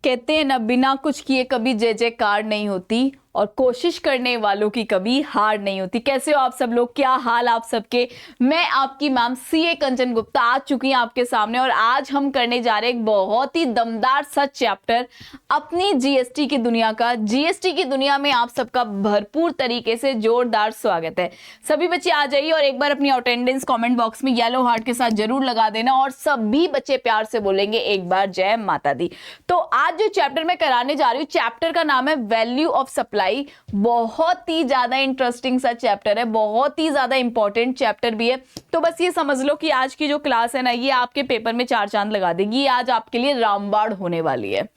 कहते हैं ना, बिना कुछ किए कभी जय जयकार नहीं होती और कोशिश करने वालों की कभी हार नहीं होती। कैसे हो आप सब लोग, क्या हाल आप सबके। मैं आपकी मैम सीए कंचन गुप्ता आ चुकी हूँ आपके सामने और आज हम करने जा रहे हैं एक बहुत ही दमदार सा चैप्टर अपनी जीएसटी की दुनिया का। जीएसटी की दुनिया में आप सबका भरपूर तरीके से जोरदार स्वागत है। सभी बच्चे आ जाइए और एक बार अपनी अटेंडेंस कमेंट बॉक्स में येलो हार्ट के साथ जरूर लगा देना और सभी बच्चे प्यार से बोलेंगे एक बार जय माता दी। तो आज जो चैप्टर मैं कराने जा रही हूँ, चैप्टर का नाम है वैल्यू ऑफ सप्लाई। बहुत ही ज्यादा इंटरेस्टिंग सा चैप्टर है, बहुत ही ज्यादा इंपॉर्टेंट चैप्टर भी है। तो बस ये समझ लो कि आज की जो क्लास है ना, ये आपके पेपर में 4 चांद लगा देगी। ये आज आपके लिए रामबाण होने वाली है।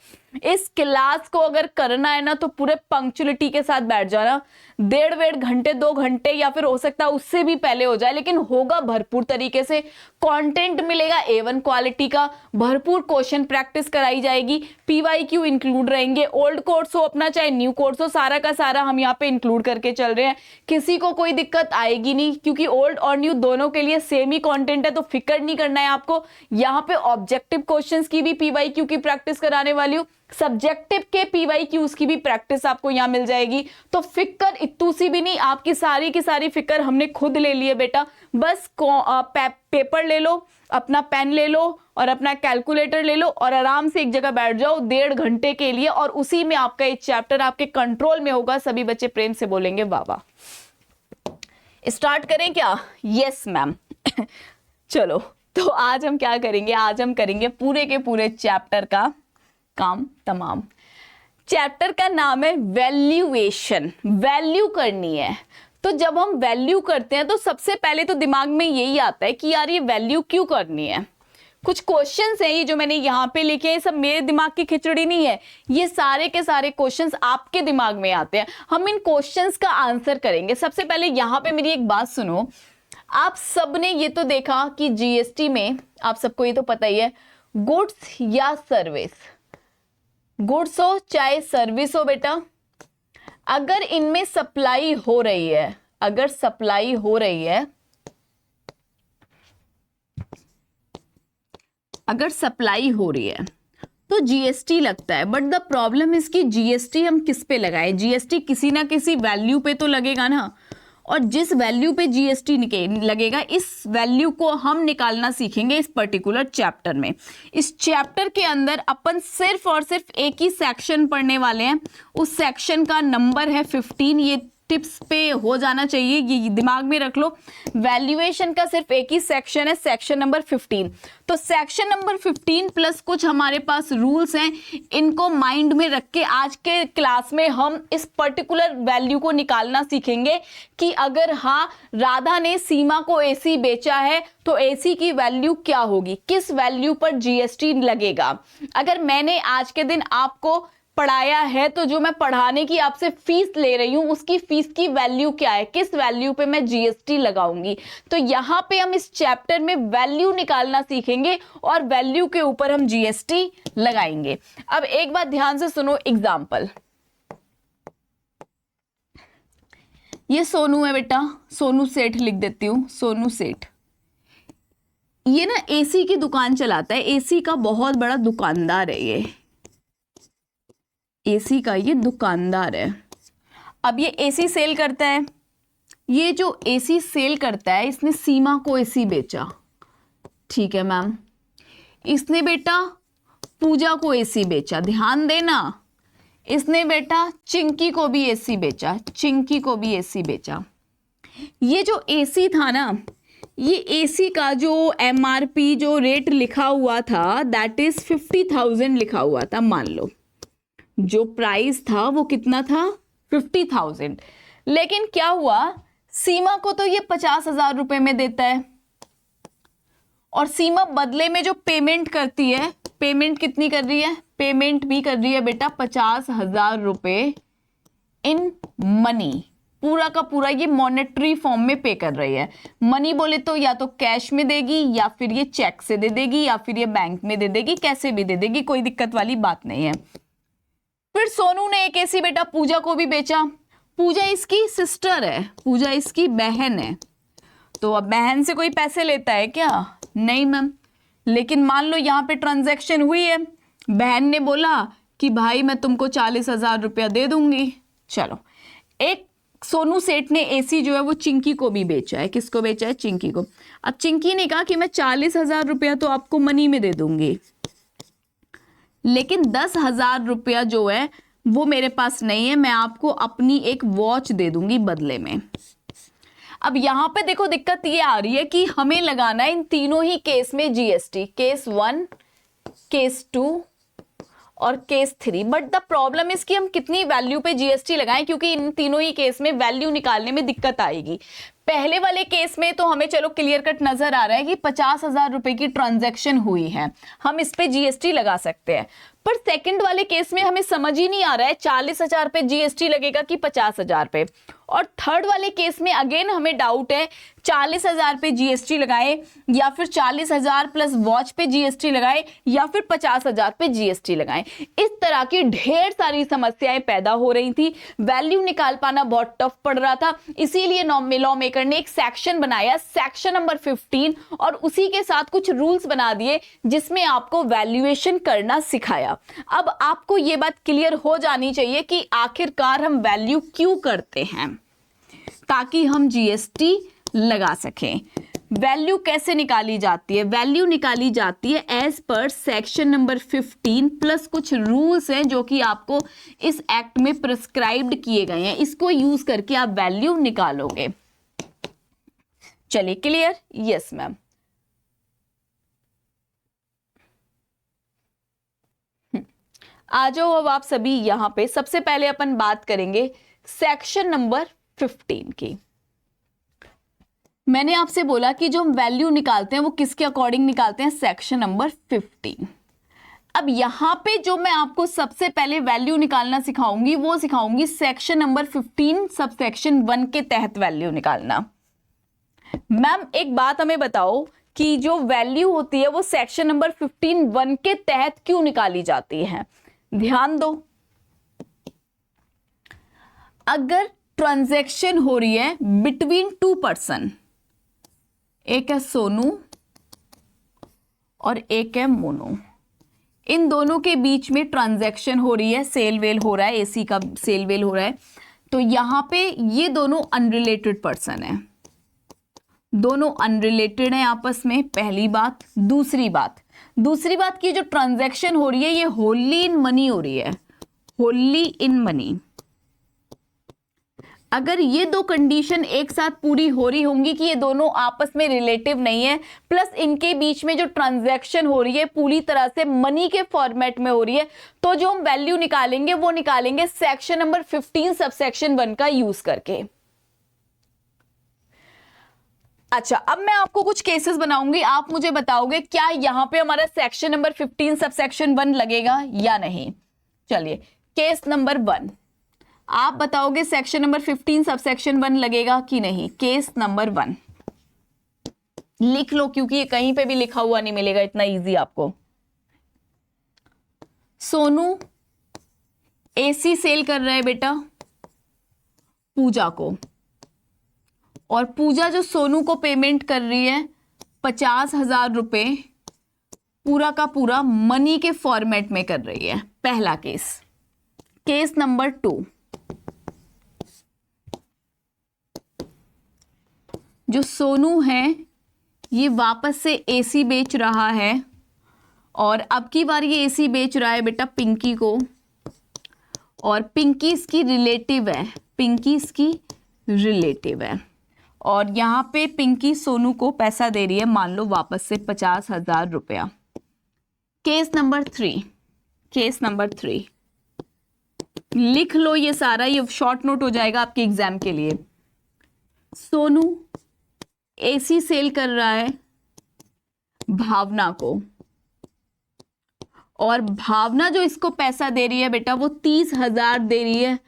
इस क्लास को अगर करना है ना तो पूरे पंक्चुअलिटी के साथ बैठ जाना। 1.5 घंटे 2 घंटे या फिर हो सकता है उससे भी पहले हो जाए, लेकिन होगा भरपूर तरीके से। कंटेंट मिलेगा A1 क्वालिटी का, भरपूर क्वेश्चन प्रैक्टिस कराई जाएगी, PYQ इंक्लूड रहेंगे। ओल्ड कोर्स हो अपना चाहे न्यू कोर्स हो, सारा का सारा हम यहाँ पे इंक्लूड करके चल रहे हैं। किसी को कोई दिक्कत आएगी नहीं क्योंकि ओल्ड और न्यू दोनों के लिए सेम ही कंटेंट है, तो फिक्र नहीं करना है आपको। यहाँ पे ऑब्जेक्टिव क्वेश्चंस की भी PYQ की प्रैक्टिस कराने वाली हूँ, सब्जेक्टिव के PYQs की भी प्रैक्टिस आपको यहाँ मिल जाएगी। तो फिक्र इतू सी भी नहीं, आपकी सारी की सारी फिक्र हमने खुद ले ली है बेटा। बस पेपर ले लो, अपना पेन ले लो और अपना कैलकुलेटर ले लो और आराम से एक जगह बैठ जाओ 1.5 घंटे के लिए, और उसी में आपका ये चैप्टर आपके कंट्रोल में होगा। सभी बच्चे प्रेम से बोलेंगे वाह वाह। स्टार्ट करें क्या? Yes ma'am. चलो, तो आज हम क्या करेंगे, आज हम करेंगे पूरे के पूरे चैप्टर का काम तमाम। चैप्टर का नाम है वैल्यूएशन। वैल्यू करनी है। तो जब हम वैल्यू करते हैं तो सबसे पहले तो दिमाग में यही आता है कि यार ये वैल्यू क्यों करनी है। कुछ क्वेश्चंस हैं ये जो मैंने यहाँ पे लिखे हैं, सब मेरे दिमाग की खिचड़ी नहीं है, ये सारे के सारे क्वेश्चंस आपके दिमाग में आते हैं। हम इन क्वेश्चंस का आंसर करेंगे। सबसे पहले यहाँ पे मेरी एक बात सुनो, आप सबने ये तो देखा कि जीएसटी में आप सबको ये तो पता ही है, गुड्स या सर्विस, गुड्स हो चाहे सर्विस हो बेटा, अगर इनमें सप्लाई हो रही है, अगर सप्लाई हो रही है, अगर सप्लाई हो रही है तो जीएसटी लगता है। बट द प्रॉब्लम इसकी जीएसटी हम किस पे लगाएं? जीएसटी किसी ना किसी वैल्यू पे तो लगेगा ना, और जिस वैल्यू पे जीएसटी लगेगा, इस वैल्यू को हम निकालना सीखेंगे इस पर्टिकुलर चैप्टर में। इस चैप्टर के अंदर अपन सिर्फ और सिर्फ एक ही सेक्शन पढ़ने वाले हैं। उस सेक्शन का नंबर है 15। ये टिप्स पे हो जाना चाहिए, ये दिमाग में रख लो। वैल्यूएशन का सिर्फ एक ही सेक्शन है, सेक्शन नंबर 15। तो सेक्शन नंबर 15 प्लस कुछ हमारे पास रूल्स हैं, इनको माइंड में रख के आज के क्लास में हम इस पर्टिकुलर वैल्यू को निकालना सीखेंगे कि अगर हाँ राधा ने सीमा को एसी बेचा है तो एसी की वैल्यू क्या होगी, किस वैल्यू पर जीएसटी लगेगा। अगर मैंने आज के दिन आपको पढ़ाया है तो जो मैं पढ़ाने की आपसे फीस ले रही हूं उसकी फीस की वैल्यू क्या है, किस वैल्यू पे मैं जीएसटी लगाऊंगी। तो यहां पे हम इस चैप्टर में वैल्यू निकालना सीखेंगे और वैल्यू के ऊपर हम जीएसटी लगाएंगे। अब एक बात ध्यान से सुनो, एग्जाम्पल, ये सोनू है बेटा, सोनू सेठ लिख देती हूं, सोनू सेठ। ये ना एसी की दुकान चलाता है, एसी का बहुत बड़ा दुकानदार है, ये एसी का ये दुकानदार है। अब ये एसी सेल करता है, ये जो एसी सेल करता है इसने सीमा को एसी बेचा, ठीक है मैम। इसने बेटा पूजा को एसी बेचा, ध्यान देना, इसने बेटा चिंकी को भी एसी बेचा, चिंकी को भी एसी बेचा। ये जो एसी था ना, ये एसी का जो MRP जो रेट लिखा हुआ था दैट इज 50,000 लिखा हुआ था। मान लो जो प्राइस था वो कितना था, 50,000। लेकिन क्या हुआ, सीमा को तो ये 50,000 रुपए में देता है और सीमा बदले में जो पेमेंट करती है, पेमेंट कितनी कर रही है, पेमेंट भी कर रही है बेटा 50,000 रुपए इन मनी। पूरा का पूरा ये मॉनेटरी फॉर्म में पे कर रही है। मनी बोले तो या तो कैश में देगी या फिर ये चेक से दे देगी या फिर ये बैंक में दे देगी, कैसे भी दे देगी, कोई दिक्कत वाली बात नहीं है। फिर सोनू ने एक एसी बेटा पूजा को भी बेचा। पूजा इसकी सिस्टर है, पूजा इसकी बहन है, तो अब बहन से कोई पैसे लेता है क्या? नहीं मैम। लेकिन मान लो यहाँ पे ट्रांजैक्शन हुई है, बहन ने बोला कि भाई मैं तुमको 40,000 रुपया दे दूंगी। चलो, एक सोनू सेठ ने एसी जो है वो चिंकी को भी बेचा है। किसको बेचा है? चिंकी को। अब चिंकी ने कहा कि मैं 40,000 रुपया तो आपको मनी में दे दूंगी, लेकिन 10,000 रुपया जो है वो मेरे पास नहीं है, मैं आपको अपनी एक वॉच दे दूंगी बदले में। अब यहां पे देखो दिक्कत ये आ रही है कि हमें लगाना है इन तीनों ही केस में जीएसटी, केस 1, केस 2 और case 3। But the problem is कि हम कितनी वैल्यू पे जीएसटी लगाएं, क्योंकि इन तीनों ही केस में वैल्यू निकालने में दिक्कत आएगी। पहले वाले केस में तो हमें चलो क्लियर कट नजर आ रहा है कि 50,000 रुपए की ट्रांजैक्शन हुई है, हम इस पे जीएसटी लगा सकते हैं। पर सेकंड वाले केस में हमें समझ ही नहीं आ रहा है 40,000 पे जीएसटी लगेगा कि 50,000 पे। और थर्ड वाले केस में अगेन हमें डाउट है 40,000 पे जीएसटी लगाए या फिर 40,000 प्लस वॉच पे जीएसटी लगाए या फिर 50,000 पे जीएसटी लगाए। इस तरह की ढेर सारी समस्याएं पैदा हो रही थी, वैल्यू निकाल पाना बहुत टफ पड़ रहा था। इसीलिए लॉ मेकर ने एक सेक्शन बनाया, सेक्शन नंबर 15, और उसी के साथ कुछ रूल्स बना दिए जिसमें आपको वैल्यूएशन करना सिखाया। अब आपको यह बात क्लियर हो जानी चाहिए कि आखिरकार हम वैल्यू क्यों करते हैं, ताकि हम जीएसटी लगा सकें। वैल्यू कैसे निकाली जाती है? वैल्यू निकाली जाती है as per section number 15 plus कुछ रूल्स हैं जो कि आपको इस एक्ट में प्रिस्क्राइब्ड किए गए हैं। इसको यूज करके आप वैल्यू निकालोगे। चलिए, क्लियर? Yes ma'am. आ जाओ अब आप सभी यहां पे। सबसे पहले अपन बात करेंगे सेक्शन नंबर 15 की। मैंने आपसे बोला कि जो हम वैल्यू निकालते हैं वो किसके अकॉर्डिंग निकालते हैं? Section number 15। अब यहां पे जो मैं आपको सबसे पहले वैल्यू निकालना सिखाऊंगी वो सिखाऊंगी सेक्शन नंबर 15 सबसेक्शन 1 के तहत वैल्यू निकालना। मैम एक बात हमें बताओ कि जो वैल्यू होती है वो सेक्शन नंबर 15 1 के तहत क्यों निकाली जाती है? ध्यान दो, अगर ट्रांजैक्शन हो रही है बिटवीन 2 पर्सन, एक है सोनू और एक है मोनू, इन दोनों के बीच में ट्रांजैक्शन हो रही है, सेल वेल हो रहा है, एसी का सेल वेल हो रहा है, तो यहां पे ये दोनों अनरिलेटेड पर्सन है, दोनों अनरिलेटेड हैं आपस में, पहली बात। दूसरी बात की जो ट्रांजैक्शन हो रही है ये होली इन मनी हो रही है, होली इन मनी। अगर ये दो कंडीशन एक साथ पूरी हो रही होंगी कि ये दोनों आपस में रिलेटिव नहीं है, प्लस इनके बीच में जो ट्रांजैक्शन हो रही है पूरी तरह से मनी के फॉर्मेट में हो रही है, तो जो हम वैल्यू निकालेंगे वो निकालेंगे सेक्शन नंबर 15 सबसेक्शन 1 का यूज करके। अच्छा, अब मैं आपको कुछ केसेस बनाऊंगी, आप मुझे बताओगे क्या यहां पे हमारा सेक्शन नंबर 15 सबसेक्शन 1 लगेगा या नहीं। चलिए, केस नंबर 1 आप बताओगे सेक्शन नंबर 15 सबसेक्शन 1 लगेगा कि नहीं। केस नंबर 1 लिख लो, क्योंकि ये कहीं पे भी लिखा हुआ नहीं मिलेगा इतना इजी आपको। सोनू एसी सेल कर रहा है बेटा पूजा को, और पूजा जो सोनू को पेमेंट कर रही है 50,000 रुपए पूरा का पूरा मनी के फॉर्मेट में कर रही है। पहला केस। केस नंबर 2, जो सोनू है ये वापस से एसी बेच रहा है, और अब की बार ये एसी बेच रहा है बेटा पिंकी को, और पिंकी इसकी रिलेटिव है, पिंकी इसकी रिलेटिव है, और यहां पे पिंकी सोनू को पैसा दे रही है, मान लो वापस से 50,000 रुपया। केस नंबर 3, केस नंबर 3 लिख लो ये सारा, ये शॉर्ट नोट हो जाएगा आपके एग्जाम के लिए। सोनू एसी सेल कर रहा है भावना को, और भावना जो इसको पैसा दे रही है बेटा वो 30,000 दे रही है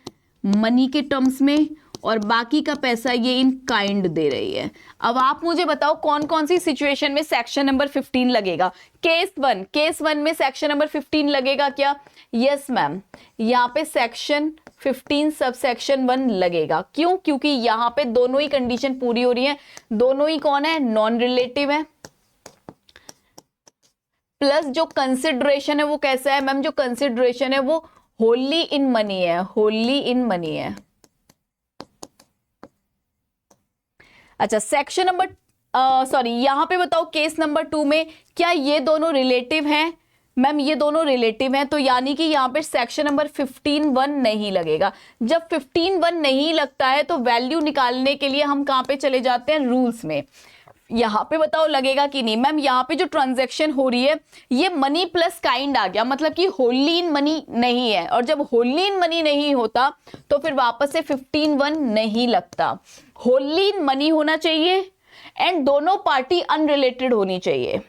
मनी के टर्म्स में, और बाकी का पैसा ये इन काइंड दे रही है। अब आप मुझे बताओ कौन कौन सी सिचुएशन में सेक्शन नंबर 15 लगेगा। केस 1 में सेक्शन नंबर 15 लगेगा क्या? यस मैम, यहाँ पे सेक्शन 15 सबसेक्शन 1 लगेगा। क्यों? क्योंकि यहाँ पे दोनों ही कंडीशन पूरी हो रही है। दोनों ही कौन है? नॉन रिलेटिव है, प्लस जो कंसिडरेशन है वो कैसा है मैम, जो कंसिडरेशन है वो होली इन मनी है, होली इन मनी है। अच्छा सेक्शन नंबर सॉरी यहां पे बताओ केस नंबर 2 में क्या ये दोनों रिलेटिव हैं मैम, ये दोनों रिलेटिव हैं, तो यानी कि यहाँ पे सेक्शन नंबर 15(1) नहीं लगेगा। जब 15(1) नहीं लगता है तो वैल्यू निकालने के लिए हम कहाँ पे चले जाते हैं, रूल्स में। यहाँ पे बताओ लगेगा कि नहीं मैम, यहाँ पे जो ट्रांजैक्शन हो रही है ये मनी प्लस काइंड आ गया, मतलब कि होली इन मनी नहीं है, और जब होली इन मनी नहीं होता तो फिर वापस से 15(1) नहीं लगता। होली इन मनी होना चाहिए एंड दोनों पार्टी अनरिलेटेड होनी चाहिए।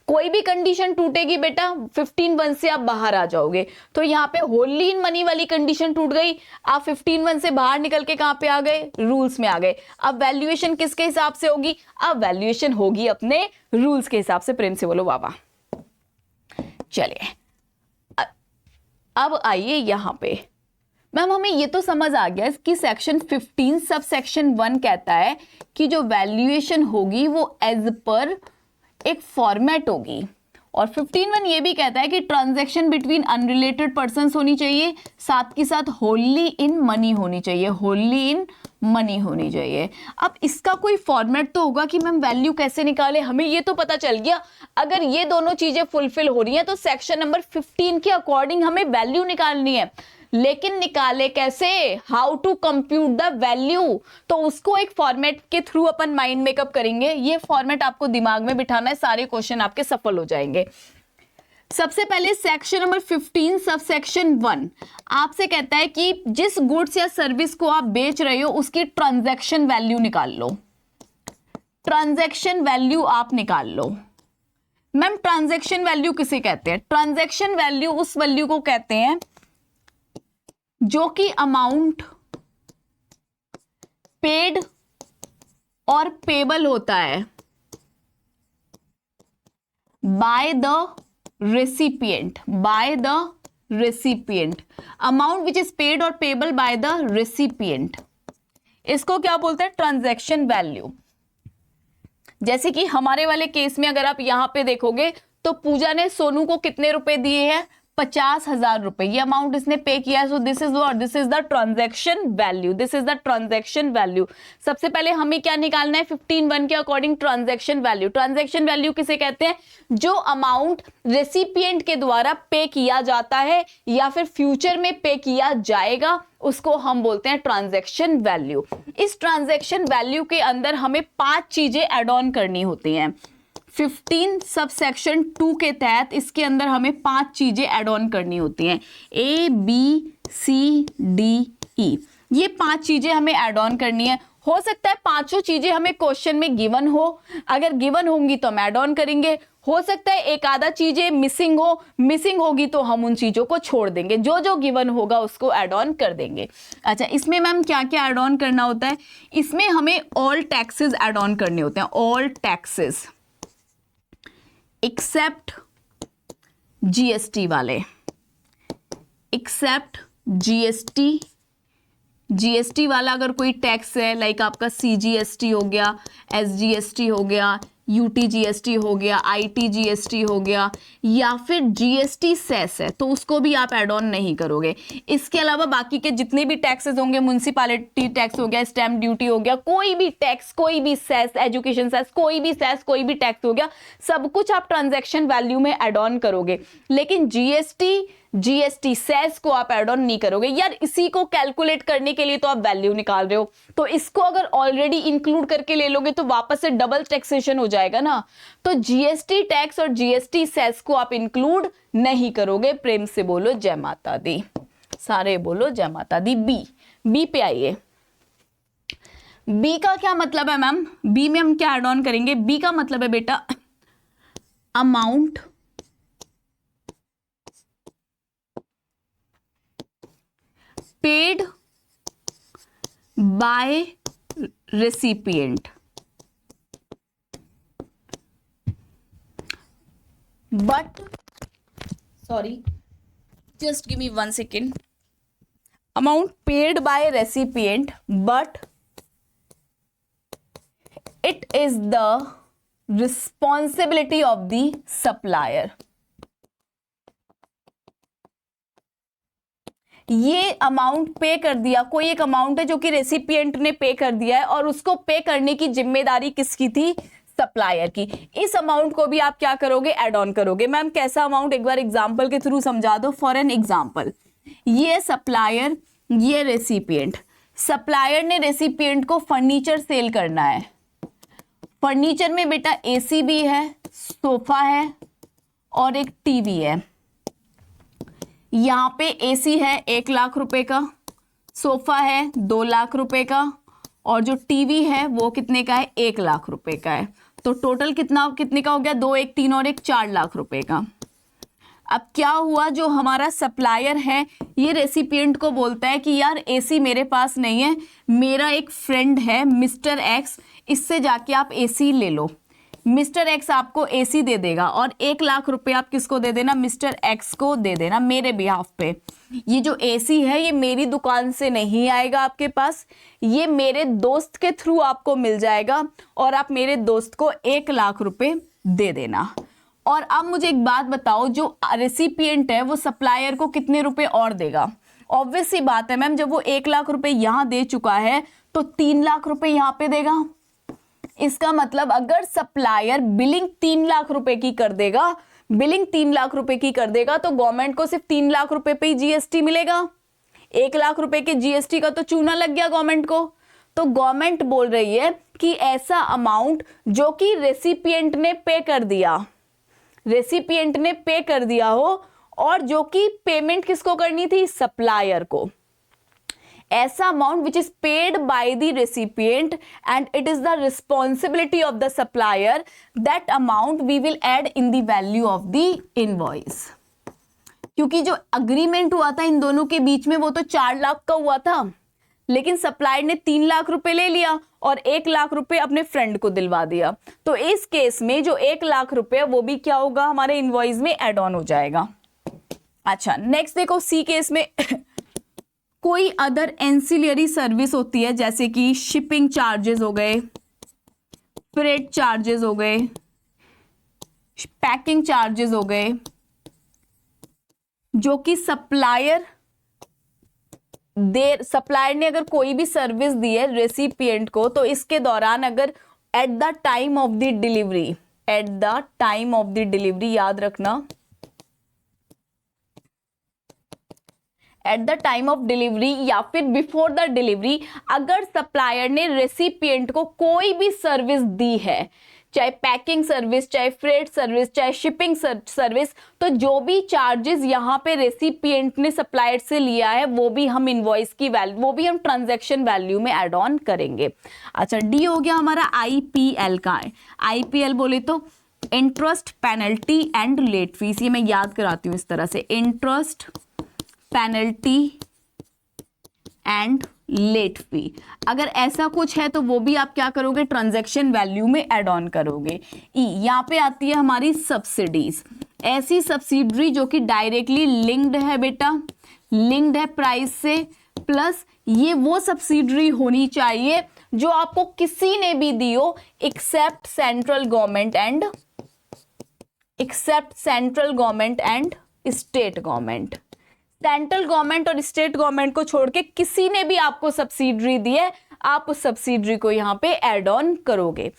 कोई भी कंडीशन टूटेगी बेटा 15(1) से आप बाहर आ जाओगे। तो यहाँ पे होली इन मनी वाली कंडीशन टूट गई, आप 15(1) से बाहर निकल के कहां पे आ गए, रूल्स में आ गए। अब वैल्यूएशन किसके हिसाब से होगी, अब वैल्यूएशन होगी अपने रूल्स के हिसाब से। प्रेम से बोलो वाह वाह। चलिए अब आइए यहां पे मैम, हमें ये तो समझ आ गया कि सेक्शन 15 सब सेक्शन 1 कहता है कि जो वैल्यूएशन होगी वो एज पर एक फॉर्मेट होगी, और 15(1) ये भी कहता है कि ट्रांजैक्शन बिटवीन अनरिलेटेड पर्संस होनी चाहिए, साथ के साथ होली इन मनी होनी चाहिए, होली इन मनी होनी चाहिए। अब इसका कोई फॉर्मेट तो होगा कि मैम वैल्यू कैसे निकाले, हमें ये तो पता चल गया अगर ये दोनों चीजें फुलफिल हो रही हैं तो सेक्शन नंबर 15 के अकॉर्डिंग हमें वैल्यू निकालनी है। लेकिन निकाले कैसे, how to compute the value, तो उसको एक फॉर्मेट के थ्रू अपन माइंड मेकअप करेंगे। ये फॉर्मेट आपको दिमाग में बिठाना है, सारे क्वेश्चन आपके सफल हो जाएंगे। सबसे पहले सेक्शन नंबर 15 सब सेक्शन 1 आपसे कहता है कि जिस गुड्स या सर्विस को आप बेच रहे हो उसकी ट्रांजैक्शन वैल्यू निकाल लो, ट्रांजैक्शन वैल्यू आप निकाल लो। मैम ट्रांजैक्शन वैल्यू किसे कहते हैं, ट्रांजैक्शन वैल्यू उस वैल्यू को कहते हैं जो कि अमाउंट पेड और पेबल होता है bye the recipient, bye the recipient, amount which is paid और पेबल बाय द रेसिपिएंट, इसको क्या बोलते हैं, ट्रांजैक्शन वैल्यू। जैसे कि हमारे वाले केस में अगर आप यहां पे देखोगे तो पूजा ने सोनू को कितने रुपए दिए हैं, 50,000 रुपए, ये अमाउंट इसने पे किया है। So this is what, this is the transaction value, this is the transaction value. सबसे पहले हमें क्या निकालना है 15(1) के according transaction value. Transaction value किसे कहते हैं, जो अमाउंट रेसिपिएंट के द्वारा पे किया जाता है या फिर फ्यूचर में पे किया जाएगा उसको हम बोलते हैं ट्रांजैक्शन वैल्यू। इस ट्रांजैक्शन वैल्यू के अंदर हमें 5 चीजें एड ऑन करनी होती हैं। 15 सब सेक्शन 2 के तहत इसके अंदर हमें 5 चीजें एड ऑन करनी होती हैं, A B C D E, ये 5 चीजें हमें एड ऑन करनी है। हो सकता है पांचों चीजें हमें क्वेश्चन में गिवन हो, अगर गिवन होंगी तो हम एड ऑन करेंगे। हो सकता है एक आधा चीजें मिसिंग हो, मिसिंग होगी तो हम उन चीजों को छोड़ देंगे, जो जो गिवन होगा उसको एड ऑन कर देंगे। अच्छा इसमें मैम क्या क्या एड ऑन करना होता है, इसमें हमें ऑल टैक्सेस एड ऑन करने होते हैं, ऑल टैक्सेस एक्सेप्ट जीएसटी वाले, एक्सेप्ट जीएसटी, जीएसटी वाला अगर कोई टैक्स है लाइक आपका सीजीएसटी हो गया, एसजीएसटी हो गया, यूटीजीएसटी हो गया, आईटीजीएसटी हो गया, या फिर जीएसटी सेस है तो उसको भी आप एड ऑन नहीं करोगे। इसके अलावा बाकी के जितने भी टैक्सेस होंगे, म्युनिसिपैलिटी टैक्स हो गया, स्टैम्प ड्यूटी हो गया, कोई भी टैक्स, कोई भी सेस, एजुकेशन सेस, कोई भी सेस, कोई भी टैक्स हो गया, सब कुछ आप ट्रांजैक्शन वैल्यू में एड ऑन करोगे। लेकिन जीएसटी सेस को आप एड ऑन नहीं करोगे। यार इसी को कैलकुलेट करने के लिए तो आप वैल्यू निकाल रहे हो, तो इसको अगर ऑलरेडी इंक्लूड करके ले लोगे तो वापस से डबल टैक्सेशन हो जाएगा ना। तो जीएसटी टैक्स और जीएसटी सेस को आप इंक्लूड नहीं करोगे। प्रेम से बोलो जय माता दी, सारे बोलो जय माता दी। बी पे आइए। बी का क्या मतलब है मैम, बी में हम क्या एड ऑन करेंगे, बी का मतलब है बेटा amount paid by recipient, but sorry just give me 1 second, amount paid by recipient but it is the responsibility of the supplier, ये अमाउंट पे कर दिया, कोई एक अमाउंट है जो कि रेसिपिएंट ने पे कर दिया है और उसको पे करने की जिम्मेदारी किसकी थी? सप्लायर की। इस अमाउंट को भी आप क्या करोगे? ऐड ऑन करोगे। मैम कैसा अमाउंट? एक बार एग्जांपल के थ्रू समझा दो। फॉर एन एग्जांपल, ये सप्लायर, ये रेसिपिएंट। सप्लायर ने रेसिपिएंट को फर्नीचर सेल करना है। फर्नीचर में बेटा एसी भी है, सोफा है और एक टीवी है। यहाँ पे एसी है 1 लाख रुपए का, सोफा है 2 लाख रुपए का और जो टीवी है वो कितने का है? 1 लाख रुपए का है। तो टोटल कितने का हो गया? 2, 1, 3 और 1 4 लाख रुपए का। अब क्या हुआ, जो हमारा सप्लायर है ये रेसिपिएंट को बोलता है कि यार एसी मेरे पास नहीं है, मेरा एक फ्रेंड है मिस्टर एक्स, इससे जाके आप एसी ले लो। मिस्टर एक्स आपको एसी दे देगा और 1 लाख रुपए आप किसको दे देना? मिस्टर एक्स को दे देना मेरे बिहाफ पे। ये जो एसी है ये मेरी दुकान से नहीं आएगा आपके पास, ये मेरे दोस्त के थ्रू आपको मिल जाएगा और आप मेरे दोस्त को 1 लाख रुपए दे देना। और अब मुझे एक बात बताओ, जो रेसिपिएंट है वो सप्लायर को कितने रुपए और देगा? ऑब्वियस सी बात है मैम, जब वो 1 लाख रुपए यहां दे चुका है तो 3 लाख रुपए यहां पे देगा। इसका मतलब अगर सप्लायर बिलिंग 3 लाख रुपए की कर देगा, बिलिंग 3 लाख रुपए की कर देगा तो गवर्नमेंट को सिर्फ 3 लाख रुपए पे ही जीएसटी मिलेगा। 1 लाख रुपए के जीएसटी का तो चूना लग गया गवर्नमेंट को। तो गवर्नमेंट बोल रही है कि ऐसा अमाउंट जो कि रेसिपिएंट ने पे कर दिया, रेसिपिएंट ने पे कर दिया हो और जो कि पेमेंट किसको करनी थी? सप्लायर को। ऐसा amount which is paid by the recipient and it is the responsibility of the supplier, that amount we will add in the value of the invoice. क्योंकि जो अग्रीमेंट हुआ था इन दोनों के बीच में वो तो 4 लाख का हुआ था, लेकिन सप्लायर ने 3 लाख रुपए ले लिया और 1 लाख रुपए अपने फ्रेंड को दिलवा दिया। तो इस केस में जो 1 लाख रुपए वो भी क्या होगा? हमारे इनवॉइस में ऐड ऑन हो जाएगा। अच्छा नेक्स्ट देखो, सी केस में कोई अदर एंसिलियरी सर्विस होती है, जैसे कि शिपिंग चार्जेस हो गए, फ्रेट चार्जेस हो गए, पैकिंग चार्जेस हो गए, जो कि सप्लायर ने अगर कोई भी सर्विस दी है रेसिपिएंट को, तो इसके दौरान अगर eight the time of the delivery, eight the time of the delivery, याद रखना eight the time of delivery या फिर बिफोर द डिलीवरी, अगर सप्लायर ने रेसिपिएंट को कोई भी सर्विस दी है, चाहे पैकिंग सर्विस, चाहे फ्रेट सर्विस, चाहे शिपिंग सर्विस, तो जो भी चार्जेस यहाँ पे रेसिपिएंट ने सप्लायर से लिया है वो भी हम इनवॉइस की वैल्यू, वो भी हम ट्रांजैक्शन वैल्यू में ऐड ऑन करेंगे। अच्छा डी हो गया हमारा आईपीएल का। आईपीएल बोले तो interest, penalty and late fees. ये मैं याद कराती हूँ इस तरह से, interest, penalty and late fee. अगर ऐसा कुछ है तो वो भी आप क्या करोगे? ट्रांजैक्शन वैल्यू में ऐड ऑन करोगे। यहाँ पे आती है हमारी सब्सिडीज। ऐसी सब्सिडरी जो कि डायरेक्टली लिंक्ड है बेटा, लिंक्ड है प्राइस से, प्लस ये वो सब्सिडरी होनी चाहिए जो आपको किसी ने भी दी हो except central government and state government. Central government और स्टेट गवर्नमेंट को छोड़ के किसी ने भी आपको सब्सिडरी दी है, आप उस सब्सिडरी को यहाँ पे ऐड ऑन करोगे।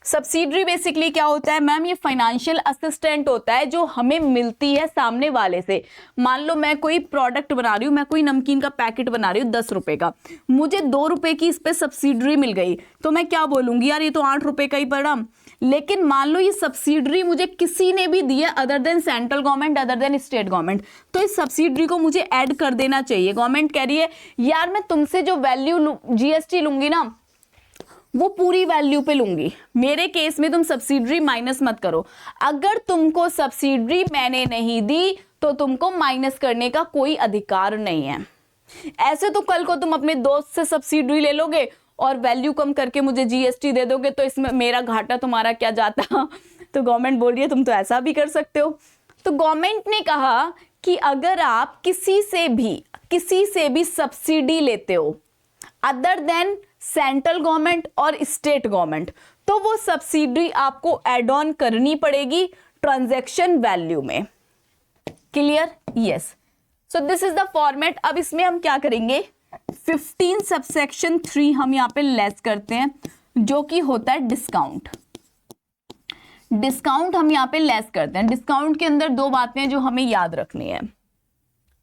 सब्सिडरी बेसिकली क्या होता है मैम? ये फाइनेंशियल असिस्टेंट होता है जो हमें मिलती है सामने वाले से। मान लो मैं कोई प्रोडक्ट बना रही हूँ, मैं कोई नमकीन का पैकेट बना रही हूँ 10 रुपए का, मुझे 2 रुपए की इस पे सब्सिडरी मिल गई, तो मैं क्या बोलूंगी? यार ये तो 8 रुपए का ही पड़ा। लेकिन मान लो ये सब्सिडरी मुझे किसी ने भी दी है other than central government, other than state government, तो इस सब्सिडरी को मुझे ऐड कर देना चाहिए। गवर्नमेंट कह रही है यार मैं तुमसे जो वैल्यू जीएसटी लूंगी ना वो पूरी वैल्यू पे लूंगी, मेरे केस में तुम सब्सिडरी माइनस मत करो। अगर तुमको सब्सिडरी मैंने नहीं दी तो तुमको माइनस करने का कोई अधिकार नहीं है। ऐसे तो कल को तुम अपने दोस्त से सब्सिडरी ले लोगे और वैल्यू कम करके मुझे जीएसटी दे दोगे, तो इसमें मेरा घाटा तुम्हारा क्या जाता? तो गवर्नमेंट बोल रही है तुम तो ऐसा भी कर सकते हो। तो गवर्नमेंट ने कहा कि अगर आप किसी से भी सब्सिडी लेते हो अदर देन सेंट्रल गवर्नमेंट और स्टेट गवर्नमेंट, तो वो सब्सिडी आपको ऐड ऑन करनी पड़ेगी ट्रांजैक्शन वैल्यू में। Clear? Yes. So this is the format. अब इसमें हम क्या करेंगे, 15 सबसेक्शन 3 हम यहाँ पे लेस करते हैं, जो कि होता है डिस्काउंट। डिस्काउंट हम यहाँ पे लेस करते हैं। डिस्काउंट के अंदर दो बातें जो हमें याद रखनी है।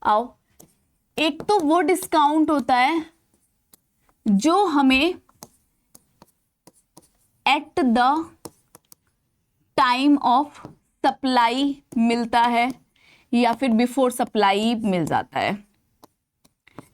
आओ, एक तो वो डिस्काउंट होता है जो हमें eight the time of supply मिलता है या फिर बिफोर सप्लाई मिल जाता है।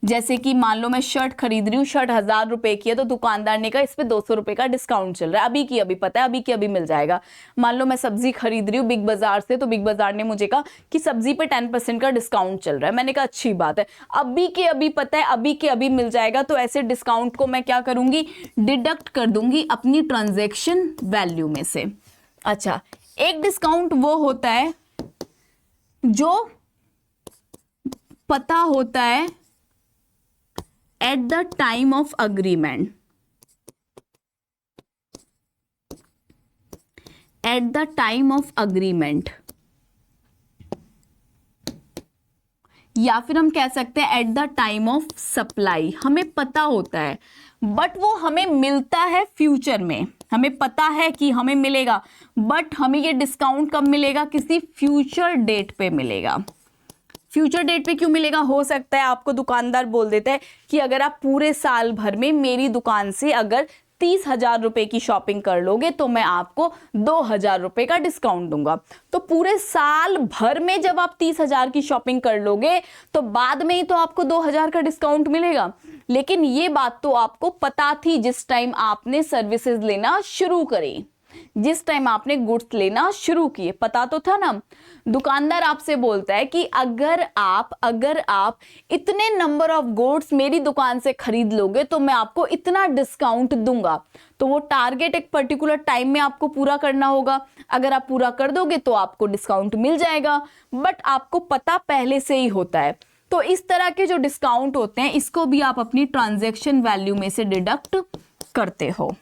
जैसे कि मान लो मैं शर्ट खरीद रही हूँ, शर्ट 1000 रुपए की है, तो दुकानदार ने कहा इस पे 200 रुपए का डिस्काउंट चल रहा है, अभी की अभी, पता है अभी की अभी मिल जाएगा। मान लो मैं सब्जी खरीद रही हूँ बिग बाजार से, तो बिग बाजार ने मुझे कहा कि सब्जी पे 10% का डिस्काउंट चल रहा है। मैंने कहा अच्छी बात है, अभी के अभी पता है अभी के अभी मिल जाएगा, तो ऐसे डिस्काउंट को मैं क्या करूंगी, डिडक्ट कर दूंगी अपनी ट्रांजेक्शन वैल्यू में से। अच्छा, एक डिस्काउंट वो होता है जो पता होता है eight the time of agreement, eight the time of agreement, या फिर हम कह सकते हैं eight the time of supply. हमें पता होता है बट वो हमें मिलता है फ्यूचर में। हमें पता है कि हमें मिलेगा, बट हमें ये डिस्काउंट कब मिलेगा, किसी फ्यूचर डेट पे मिलेगा। फ्यूचर डेट पे क्यों मिलेगा, हो सकता है आपको दुकानदार बोल देता है कि अगर आप पूरे साल भर में मेरी दुकान से अगर 30,000 रुपए की शॉपिंग कर लोगे तो मैं आपको 2,000 रुपए का डिस्काउंट दूंगा। तो पूरे साल भर में जब आप 30,000 की शॉपिंग कर लोगे तो बाद में ही तो आपको 2,000 का डिस्काउंट मिलेगा। लेकिन ये बात तो आपको पता थी जिस टाइम आपने सर्विसेज लेना शुरू करी, जिस टाइम आपने गुड्स लेना शुरू किए, पता तो था ना। दुकानदार आपसे बोलता है कि अगर आप इतने नंबर ऑफ गुड्स मेरी दुकान से खरीद लोगे तो मैं आपको इतना डिस्काउंट दूंगा। तो वो टारगेट एक पर्टिकुलर टाइम में आपको पूरा करना होगा। अगर आप पूरा कर दोगे तो आपको डिस्काउंट मिल जाएगा, बट आपको पता पहले से ही होता है। तो इस तरह के जो डिस्काउंट होते हैं इसको भी आप अपनी ट्रांजैक्शन वैल्यू में से डिडक्ट करते हो।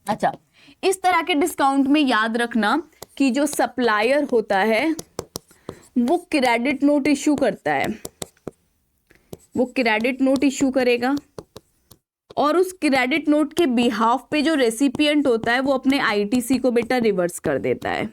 अच्छा, इस तरह के डिस्काउंट में याद रखना कि जो सप्लायर होता है वो क्रेडिट नोट इशू करता है, वो क्रेडिट नोट इशू करेगा और उस क्रेडिट नोट के बिहाफ पे जो रेसिपिएंट होता है वो अपने आईटीसी को बेटा रिवर्स कर देता है।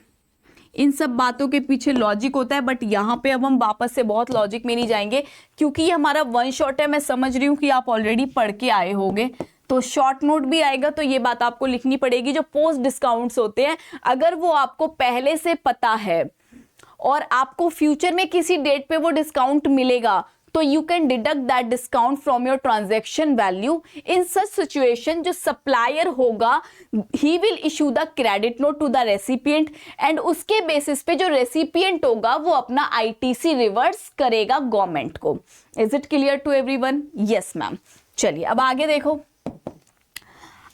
इन सब बातों के पीछे लॉजिक होता है, बट यहाँ पे अब हम वापस से बहुत लॉजिक में नहीं जाएंगे क्योंकि ये हमारा वन शॉट है। मैं समझ रही हूँ कि आप ऑलरेडी पढ़ के आए होंगे, तो शॉर्ट नोट भी आएगा तो ये बात आपको लिखनी पड़ेगी। जो पोस्ट डिस्काउंट्स होते हैं अगर वो आपको पहले से पता है और आपको फ्यूचर में किसी डेट पे वो डिस्काउंट मिलेगा तो you can deduct that discount from your transaction value. In such situation जो सप्लायर होगा he will issue the credit note to the recipient and उसके बेसिस पे जो रेसिपिएंट होगा वो अपना आईटीसी रिवर्स करेगा गवर्नमेंट को। Is it clear to everyone? Yes ma'am. चलिए अब आगे देखो।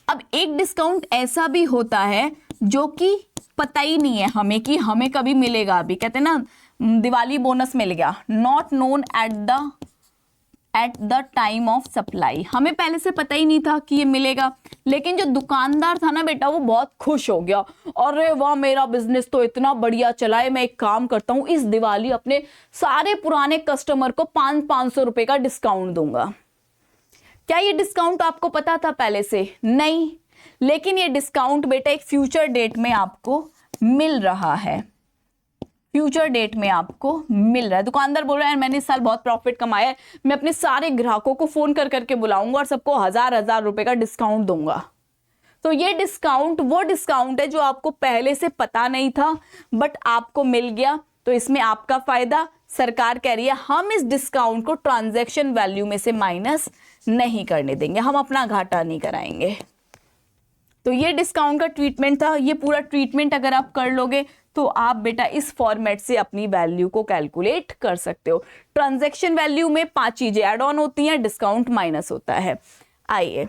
अब एक डिस्काउंट ऐसा भी होता है जो कि पता ही नहीं है हमें कि हमें कभी मिलेगा। अभी कहते हैं ना दिवाली बोनस मिल गया, not known at the time of supply. हमें पहले से पता ही नहीं था कि ये मिलेगा, लेकिन जो दुकानदार था ना बेटा वो बहुत खुश हो गया, अरे वाह मेरा बिजनेस तो इतना बढ़िया चला है, मैं एक काम करता हूँ इस दिवाली अपने सारे पुराने कस्टमर को 500 रुपए का डिस्काउंट दूंगा। क्या ये डिस्काउंट आपको पता था पहले से? नहीं, लेकिन ये डिस्काउंट बेटा एक फ्यूचर डेट में आपको मिल रहा है, फ्यूचर डेट में आपको मिल रहा है। दुकानदार बोल रहा है मैंने इस साल बहुत प्रॉफिट कमाया है, मैं अपने सारे ग्राहकों को फोन कर करके बुलाऊंगा और सबको 1000 रुपए का डिस्काउंट दूंगा। तो ये डिस्काउंट वो डिस्काउंट है जो आपको पहले से पता नहीं था बट आपको मिल गया, तो इसमें आपका फायदा। सरकार कह रही है हम इस डिस्काउंट को ट्रांजैक्शन वैल्यू में से माइनस नहीं करने देंगे, हम अपना घाटा नहीं कराएंगे। तो ये डिस्काउंट का ट्रीटमेंट था। ये पूरा ट्रीटमेंट अगर आप कर लोगे तो आप बेटा इस फॉर्मेट से अपनी वैल्यू को कैलकुलेट कर सकते हो। ट्रांजैक्शन वैल्यू में 5 चीजें ऐड ऑन होती हैं, डिस्काउंट माइनस होता है। आइए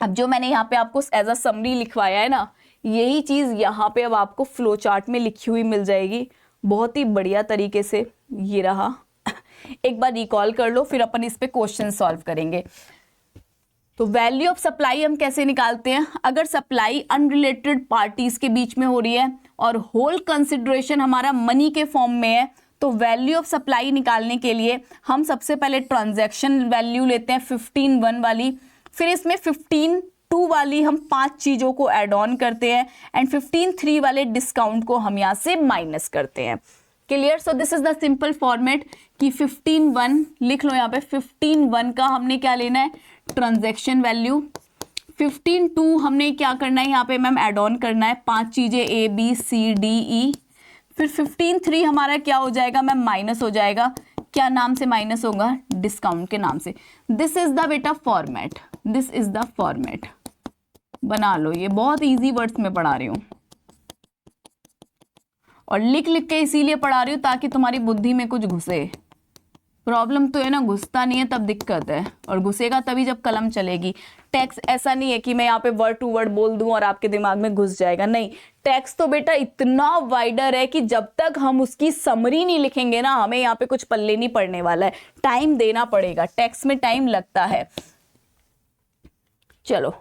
अब जो मैंने यहाँ पे आपको एज अ समरी लिखवाया है ना, यही चीज यहाँ पे अब आपको फ्लो चार्ट में लिखी हुई मिल जाएगी बहुत ही बढ़िया तरीके से। ये रहा, एक बार रिकॉल कर लो फिर अपन इस पे क्वेश्चन सॉल्व करेंगे। तो वैल्यू ऑफ सप्लाई हम कैसे निकालते हैं? अगर सप्लाई अनरिलेटेड पार्टीज के बीच में हो रही है और होल कंसिडरेशन हमारा मनी के फॉर्म में है तो वैल्यू ऑफ सप्लाई निकालने के लिए हम सबसे पहले ट्रांजैक्शन वैल्यू लेते हैं 15(1) वाली, फिर इसमें 15(2) वाली हम 5 चीज़ों को ऐड ऑन करते हैं एंड 15(3) वाले डिस्काउंट को हम यहाँ से माइनस करते हैं। Clear? So this is the simple format कि 15(1) लिख लो यहाँ पे। 15(1) का हमने क्या लेना है? Transaction value. 15(2) हमने क्या करना है यहाँ पे मैम? ऐड ऑन करना है 5 चीज़ें ABCDE। फिर 15(3) हमारा क्या हो जाएगा मैम? माइनस हो जाएगा। क्या नाम से माइनस होगा? डिस्काउंट के नाम से। दिस इज द बेटा format, this is the format. बना लो, ये बहुत इजी वर्ड्स में पढ़ा रही हूँ और लिख लिख के इसीलिए पढ़ा रही हूँ ताकि तुम्हारी बुद्धि में कुछ घुसे। प्रॉब्लम तो है ना, घुसता नहीं है तब दिक्कत है, और घुसेगा तभी जब कलम चलेगी। टेक्स्ट ऐसा नहीं है कि मैं यहाँ पे वर्ड टू वर्ड बोल दूं और आपके दिमाग में घुस जाएगा, नहीं। टेक्स्ट तो बेटा इतना वाइडर है कि जब तक हम उसकी समरी नहीं लिखेंगे ना, हमें यहाँ पे कुछ पल्ले नहीं पड़ने वाला है। टाइम देना पड़ेगा, टेक्स्ट में टाइम लगता है। चलो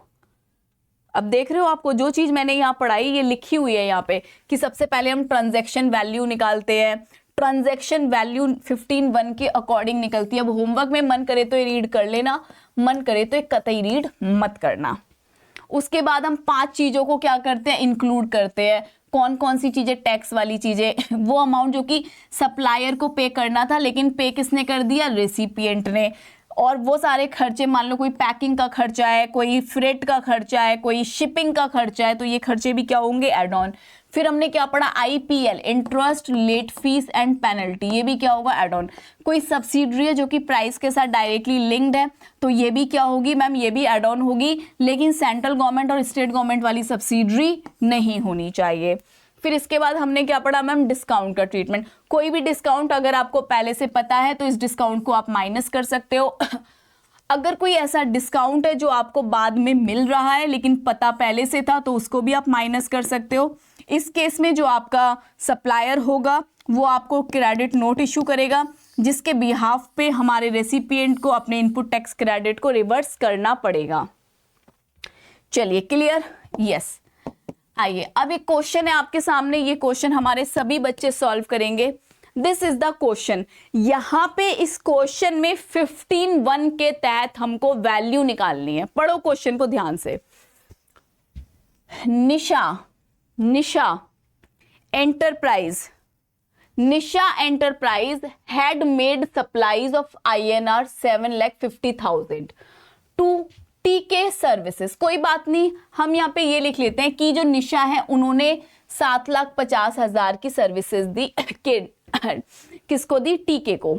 अब देख रहे हो, आपको जो चीज मैंने यहाँ पढ़ाई ये लिखी हुई है यहाँ पे कि सबसे पहले हम ट्रांजैक्शन वैल्यू निकालते हैं। ट्रांजैक्शन वैल्यू 15(1) के अकॉर्डिंग निकलती है। अब होमवर्क में मन करे तो ये रीड कर लेना, मन करे तो एक कतई रीड मत करना। उसके बाद हम 5 चीजों को क्या करते हैं? इंक्लूड करते हैं। कौन कौन सी चीजें? टैक्स वाली चीजें। वो अमाउंट जो कि सप्लायर को पे करना था, लेकिन पे किसने कर दिया? रेसिपिएंट ने। और वो सारे खर्चे, मान लो कोई पैकिंग का खर्चा है, कोई फ्रेट का खर्चा है, कोई शिपिंग का खर्चा है, तो ये खर्चे भी क्या होंगे? Add on. फिर हमने क्या पढ़ा? IPL, interest, late fees and penalty, ये भी क्या होगा? Add on. कोई सब्सिडरी है जो कि प्राइस के साथ डायरेक्टली लिंक्ड है, तो ये भी क्या होगी मैम? ये भी एड ऑन होगी, लेकिन सेंट्रल गवर्नमेंट और स्टेट गवर्नमेंट वाली सब्सिडरी नहीं होनी चाहिए। फिर इसके बाद हमने क्या पढ़ा मैम? डिस्काउंट का ट्रीटमेंट। कोई भी डिस्काउंट अगर आपको पहले से पता है तो इस डिस्काउंट को आप माइनस कर सकते हो। अगर कोई ऐसा डिस्काउंट है जो आपको बाद में मिल रहा है लेकिन पता पहले से था, तो उसको भी आप माइनस कर सकते हो। इस केस में जो आपका सप्लायर होगा वो आपको क्रेडिट नोट इशू करेगा, जिसके बिहाफ पे हमारे रेसिपिएंट को अपने इनपुट टैक्स क्रेडिट को रिवर्स करना पड़ेगा। चलिए, क्लियर? यस। आइए, अब एक क्वेश्चन है आपके सामने, ये क्वेश्चन हमारे सभी बच्चे सॉल्व करेंगे। This is the question. यहां पे इस क्वेश्चन में 15(1) के तहत हमको वैल्यू निकालनी है। पढ़ो क्वेश्चन को ध्यान से। Nisha enterprise had made supplies of INR 7,50,000 to TK services. कोई बात नहीं, हम यहाँ पे ये लिख लेते हैं कि जो निशा है उन्होंने 7,50,000 की सर्विसेज दी किसको दी? टीके को।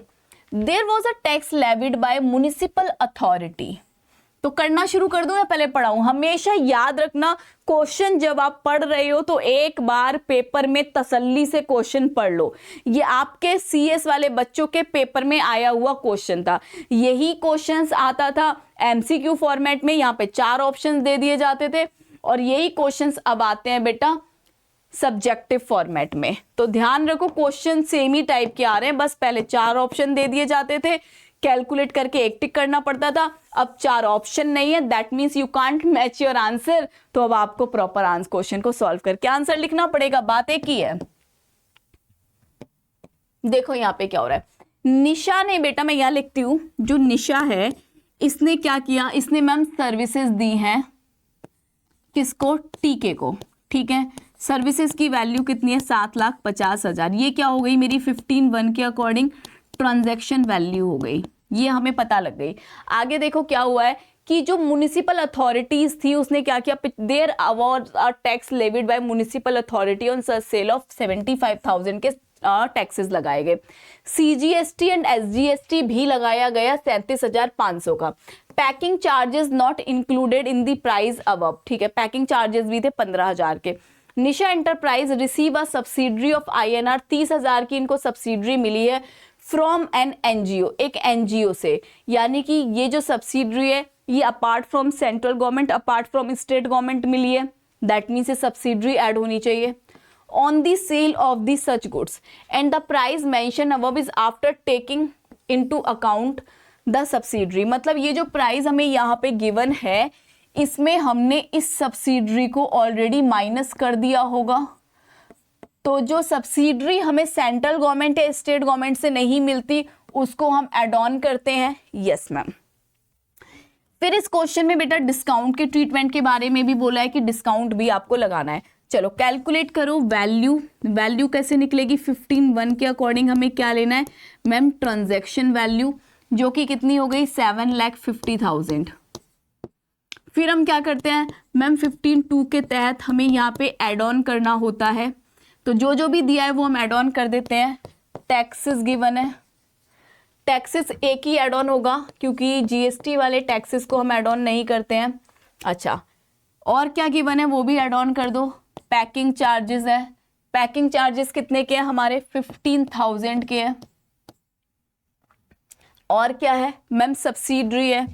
There was a tax levied by municipal authority. तो करना शुरू कर दूं या पहले पढ़ाऊं? हमेशा याद रखना, क्वेश्चन जब आप पढ़ रहे हो तो एक बार पेपर में तसल्ली से क्वेश्चन पढ़ लो। ये आपके CS वाले बच्चों के पेपर में आया हुआ क्वेश्चन था। यही क्वेश्चंस आता था MCQ फॉर्मेट में, यहाँ पे 4 ऑप्शन दे दिए जाते थे, और यही क्वेश्चंस अब आते हैं बेटा सब्जेक्टिव फॉर्मेट में। तो ध्यान रखो, क्वेश्चन सेम ही टाइप के आ रहे हैं, बस पहले 4 ऑप्शन दे दिए जाते थे, कैलकुलेट करके एक टिक करना पड़ता था। अब 4 ऑप्शन नहीं है, that means you can't match your answer. तो अब आपको प्रॉपर आंसर क्वेश्चन को सॉल्व करके आंसर लिखना पड़ेगा। बात एक ही है। देखो यहाँ पे क्या हो रहा है। निशा ने, बेटा मैं यहाँ लिखती हूं, जो निशा है इसने क्या किया? इसने मैम सर्विसेज दी हैं किसको? टीके को। ठीक है, सर्विसेज की वैल्यू कितनी है? 7,50,000। ये क्या हो गई मेरी? 15(1) के अकॉर्डिंग ट्रांजैक्शन वैल्यू हो गई। ये हमें पता लग गई। आगे देखो क्या हुआ है कि जो म्युनिसिपल अथॉरिटीज थी उसने क्या किया? There was a tax levied by municipal authority on sale of 75,000 के टैक्सेस लगाए गए। CGST एंड SGST भी लगाया गया 37,500 का। Packing charges not included in the price above. ठीक है, पैकिंग चार्जेस भी थे 15,000 के। Nisha enterprise receive a subsidiary of INR 30,000 की इनको सब्सिडरी मिली है फ्रॉम एन NGO, एक NGO से। यानी कि ये जो सब्सिडरी है ये apart from central government, apart from state government मिली है, दैट मीन्स ये सब्सिडरी ऐड होनी चाहिए। On the sale of the such goods and the price mention above is after taking into account the subsidiary. मतलब ये जो price हमें यहाँ पे गिवन है इसमें हमने इस सब्सिडरी को ऑलरेडी माइनस कर दिया होगा। तो जो सब्सिडरी हमें सेंट्रल गवर्नमेंट या स्टेट गवर्नमेंट से नहीं मिलती उसको हम एड ऑन करते हैं। Yes ma'am. फिर इस क्वेश्चन में बेटा डिस्काउंट के ट्रीटमेंट के बारे में भी बोला है कि डिस्काउंट भी आपको लगाना है। चलो कैलकुलेट करो वैल्यू। वैल्यू कैसे निकलेगी? 15(1) के अकॉर्डिंग हमें क्या लेना है मैम? ट्रांजैक्शन वैल्यू, जो कि कितनी हो गई? 7,50,000। फिर हम क्या करते हैं मैम? 15(2) के तहत हमें यहाँ पे एड ऑन करना होता है, तो जो जो भी दिया है वो हम एड ऑन कर देते हैं। टैक्सेस गिवन है, टैक्सेस एक ही एड ऑन होगा क्योंकि जीएसटी वाले टैक्सेस को हम एड ऑन नहीं करते हैं। अच्छा, और क्या गिवन है वो भी एड ऑन कर दो। पैकिंग चार्जेस है, पैकिंग चार्जेस कितने के हैं हमारे? 15,000 के हैं। और क्या है मैम? सब्सिडरी है,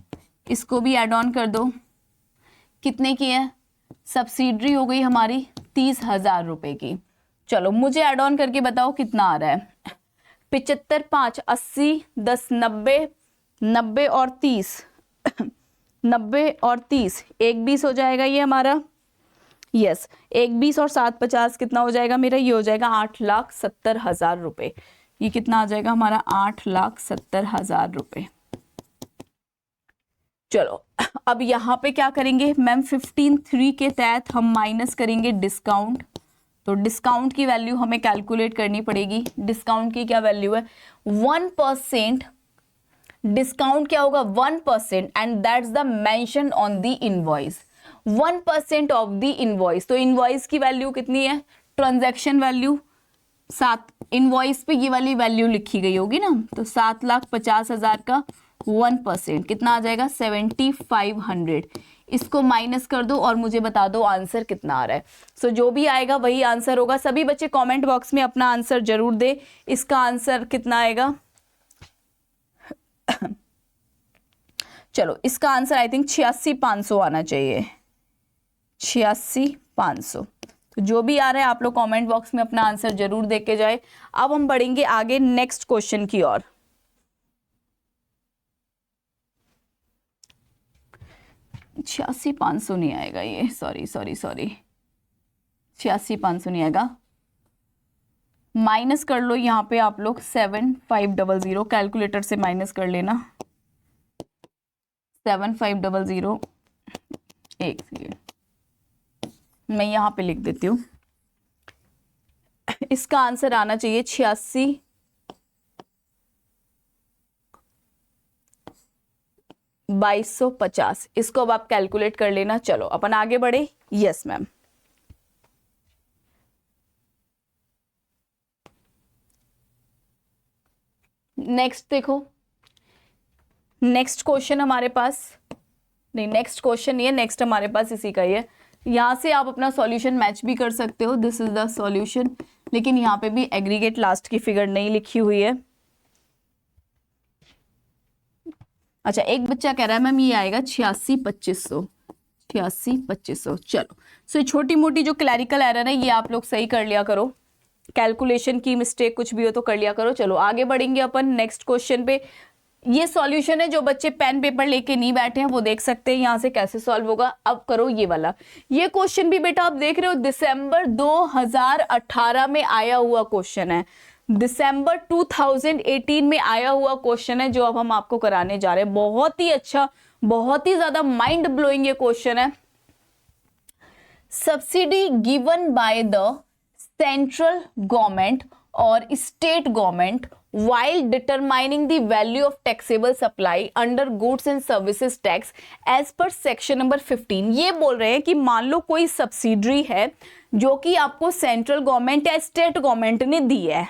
इसको भी एड ऑन कर दो। कितने की है? सब्सिडरी हो गई हमारी 30,000 रुपए की। चलो मुझे एड ऑन करके बताओ कितना आ रहा है? 75, 5, 80, 10, 90, 90 और 30 90 और 30, 1,20 हो जाएगा ये हमारा। यस, 1,20 और 7, 50 कितना हो जाएगा मेरा? ये हो जाएगा 8,70,000 रुपए। ये कितना आ जाएगा हमारा? 8,70,000 रुपए। चलो अब यहाँ पे क्या करेंगे मैम? 15(3) के तहत हम माइनस करेंगे डिस्काउंट। तो डिस्काउंट की वैल्यू हमें कैलकुलेट करनी पड़ेगी। डिस्काउंट की क्या वैल्यू है? 1%। डिस्काउंट क्या होगा? 1%, and that's the mention on the invoice. 1% of the invoice. तो इनवॉइस की वैल्यू कितनी है? ट्रांजैक्शन वैल्यू 7, इनवॉइस पे ये वाली वैल्यू लिखी गई होगी ना, तो 7,50,000 का 1% कितना आ जाएगा? 7,500। इसको माइनस कर दो और मुझे बता दो आंसर कितना आ रहा है। सो जो भी आएगा वही आंसर होगा। सभी बच्चे कमेंट बॉक्स में अपना आंसर जरूर दे। इसका आंसर कितना आएगा? चलो इसका आंसर आई थिंक 86,500 आना चाहिए। 86,500। तो जो भी आ रहा है आप लोग कमेंट बॉक्स में अपना आंसर जरूर दे के जाए। अब हम बढ़ेंगे आगे नेक्स्ट क्वेश्चन की ओर। 86,500 नहीं आएगा ये, सॉरी 86,500 नहीं आएगा। माइनस कर लो यहाँ पे आप लोग 7,500, कैलकुलेटर से माइनस कर लेना। 7,500, एक सेकेंड मैं यहाँ पे लिख देती हूँ। इसका आंसर आना चाहिए 86,250। इसको अब आप कैलकुलेट कर लेना। चलो अपन आगे बढ़े। Yes ma'am. नेक्स्ट देखो, नेक्स्ट क्वेश्चन हमारे पास नहीं, नेक्स्ट क्वेश्चन ये, नेक्स्ट हमारे पास इसी का ही है। यहाँ से आप अपना सॉल्यूशन मैच भी कर सकते हो। दिस इज द सॉल्यूशन, लेकिन यहाँ पे भी एग्रीगेट लास्ट की फिगर नहीं लिखी हुई है। अच्छा, एक बच्चा कह रहा है मैम ये आएगा 86,2500। 86,2500। चलो सो छोटी मोटी जो क्लैरिकल एरर है ये आप लोग सही कर लिया करो। कैलकुलेशन की मिस्टेक कुछ भी हो तो कर लिया करो। चलो आगे बढ़ेंगे अपन नेक्स्ट क्वेश्चन पे। ये सॉल्यूशन है, जो बच्चे पेन पेपर लेके नहीं बैठे हैं वो देख सकते हैं यहाँ से कैसे सॉल्व होगा। अब करो ये वाला। ये क्वेश्चन भी बेटा आप देख रहे हो दिसंबर 2018 में आया हुआ क्वेश्चन है। दिसंबर 2018 में आया हुआ क्वेश्चन है जो अब हम आपको कराने जा रहे हैं। बहुत ही अच्छा, बहुत ही ज्यादा माइंड ब्लोइंग ये क्वेश्चन है। Subsidy given by the central government और state government while determining the value of taxable supply under goods and services tax as per section number 15। ये बोल रहे हैं कि मान लो कोई सब्सिडरी है जो कि आपको सेंट्रल गवर्नमेंट या स्टेट गवर्नमेंट ने दी है,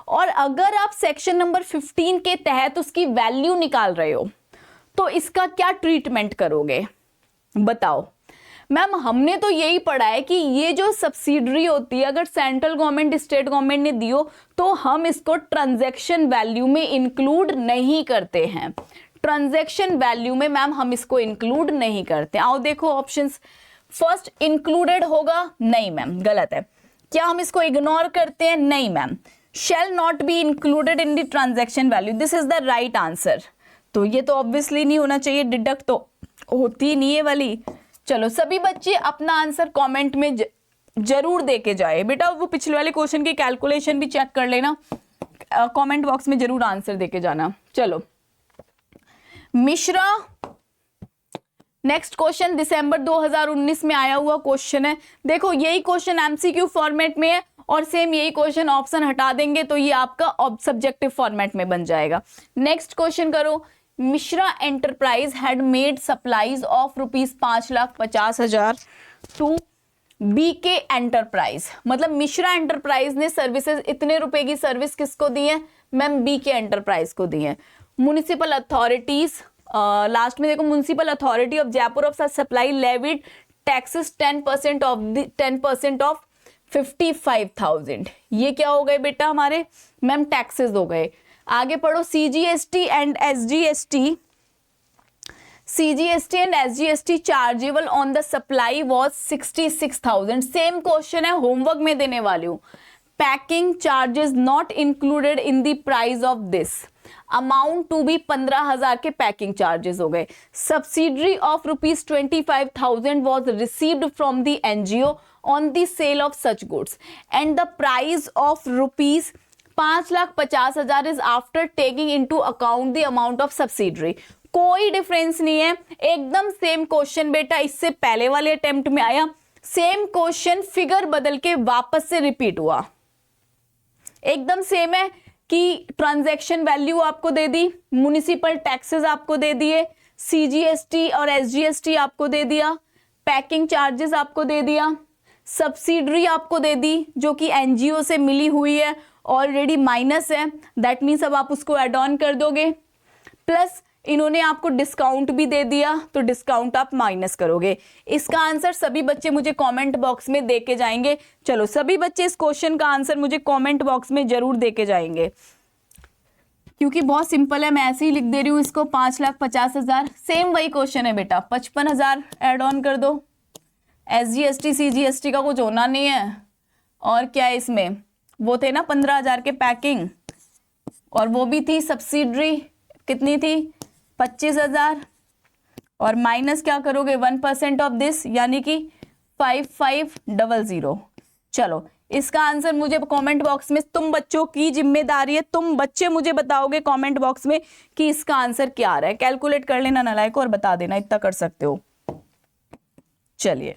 और अगर आप सेक्शन नंबर 15 के तहत उसकी वैल्यू निकाल रहे हो तो इसका क्या ट्रीटमेंट करोगे बताओ। मैम हमने तो यही पढ़ा है कि ये जो सब्सिडरी होती है अगर सेंट्रल गवर्नमेंट स्टेट गवर्नमेंट ने दी हो तो हम इसको ट्रांजैक्शन वैल्यू में इंक्लूड नहीं करते हैं। ट्रांजैक्शन वैल्यू में मैम हम इसको इंक्लूड नहीं करते। आओ देखो ऑप्शंस। फर्स्ट इंक्लूडेड होगा, नहीं मैम गलत है। क्या हम इसको इग्नोर करते हैं? नहीं ma'am. Shall not be included in the transaction value, this is the right answer. तो ये तो ऑब्वियसली नहीं होना चाहिए, डिडक्ट तो होती नहीं है वाली। चलो सभी बच्चे अपना आंसर कमेंट में जरूर दे के जाए बेटा। वो पिछले वाले क्वेश्चन की कैलकुलेशन भी चेक कर लेना, कमेंट बॉक्स में जरूर आंसर दे के जाना। चलो मिश्रा, नेक्स्ट क्वेश्चन दिसंबर 2019 में आया हुआ क्वेश्चन है। देखो यही क्वेश्चन एमसीक्यू फॉर्मेट में है और सेम यही क्वेश्चन ऑप्शन हटा देंगे तो ये आपका सब्जेक्टिव फॉर्मेट में बन जाएगा। नेक्स्ट क्वेश्चन करो, Mishra enterprise had made supplies of ₹5,50,000 to BK enterprise. मतलब मिश्रा एंटरप्राइज ने सर्विसेज इतने रुपए की सर्विस किसको दी है मैम? बीके एंटरप्राइज को दी है। म्युनिसिपल अथॉरिटीज, लास्ट में देखो, municipal authority of Jaipur of supply levied taxes 10% of 55,000। ये क्या हो गए बेटा हमारे मैम? टैक्सेस हो गए। आगे पढ़ो, CGST and SGST, CGST and SGST chargeable on the supply was 66,000। Same question है, होमवर्क में देने वाली हूँ। Packing charges not included in the price of this amount to be 15,000 के पैकिंग चार्जेस हो गए। Subsidiary of ₹25,000 was received from the NGO on the sale of such goods and the price of ₹5,50,000 is after taking into account the amount of subsidiary. कोई difference नहीं है, एकदम same question बेटा, इससे पहले वाले अटेम्प्ट में आया, सेम क्वेश्चन फिगर बदल के वापस से रिपीट हुआ। एकदम सेम है कि ट्रांजैक्शन वैल्यू आपको दे दी, म्युनिसिपल टैक्सेस आपको दे दिए, सीजीएसटी और एसजीएसटी आपको दे दिया, पैकिंग चार्जेस आपको दे दिया, सब्सिडरी आपको दे दी जो कि एनजीओ से मिली हुई है, ऑलरेडी माइनस है, दैट मीन्स अब आप उसको एड ऑन कर दोगे, प्लस इन्होंने आपको डिस्काउंट भी दे दिया तो डिस्काउंट आप माइनस करोगे। इसका आंसर सभी बच्चे मुझे कमेंट बॉक्स में दे के जाएंगे। चलो सभी बच्चे इस क्वेश्चन का आंसर मुझे कमेंट बॉक्स में जरूर दे के जाएंगे, क्योंकि बहुत सिंपल है, मैं ऐसे ही लिख दे रही हूँ इसको। 5,50,000 सेम वही क्वेश्चन है बेटा, 55,000 एड ऑन कर दो। SGST CGST का कुछ होना नहीं है, और क्या है इसमें, वो थे ना 15,000 के पैकिंग, और वो भी थी सब्सिडरी कितनी थी 25,000, और माइनस क्या करोगे 1% ऑफ दिस यानी कि 5,500। चलो इसका आंसर मुझे कमेंट बॉक्स में, तुम बच्चों की जिम्मेदारी है, तुम बच्चे मुझे बताओगे कमेंट बॉक्स में कि इसका आंसर क्या आ रहा है। कैलकुलेट कर लेना नालायक और बता देना, इतना कर सकते हो। चलिए,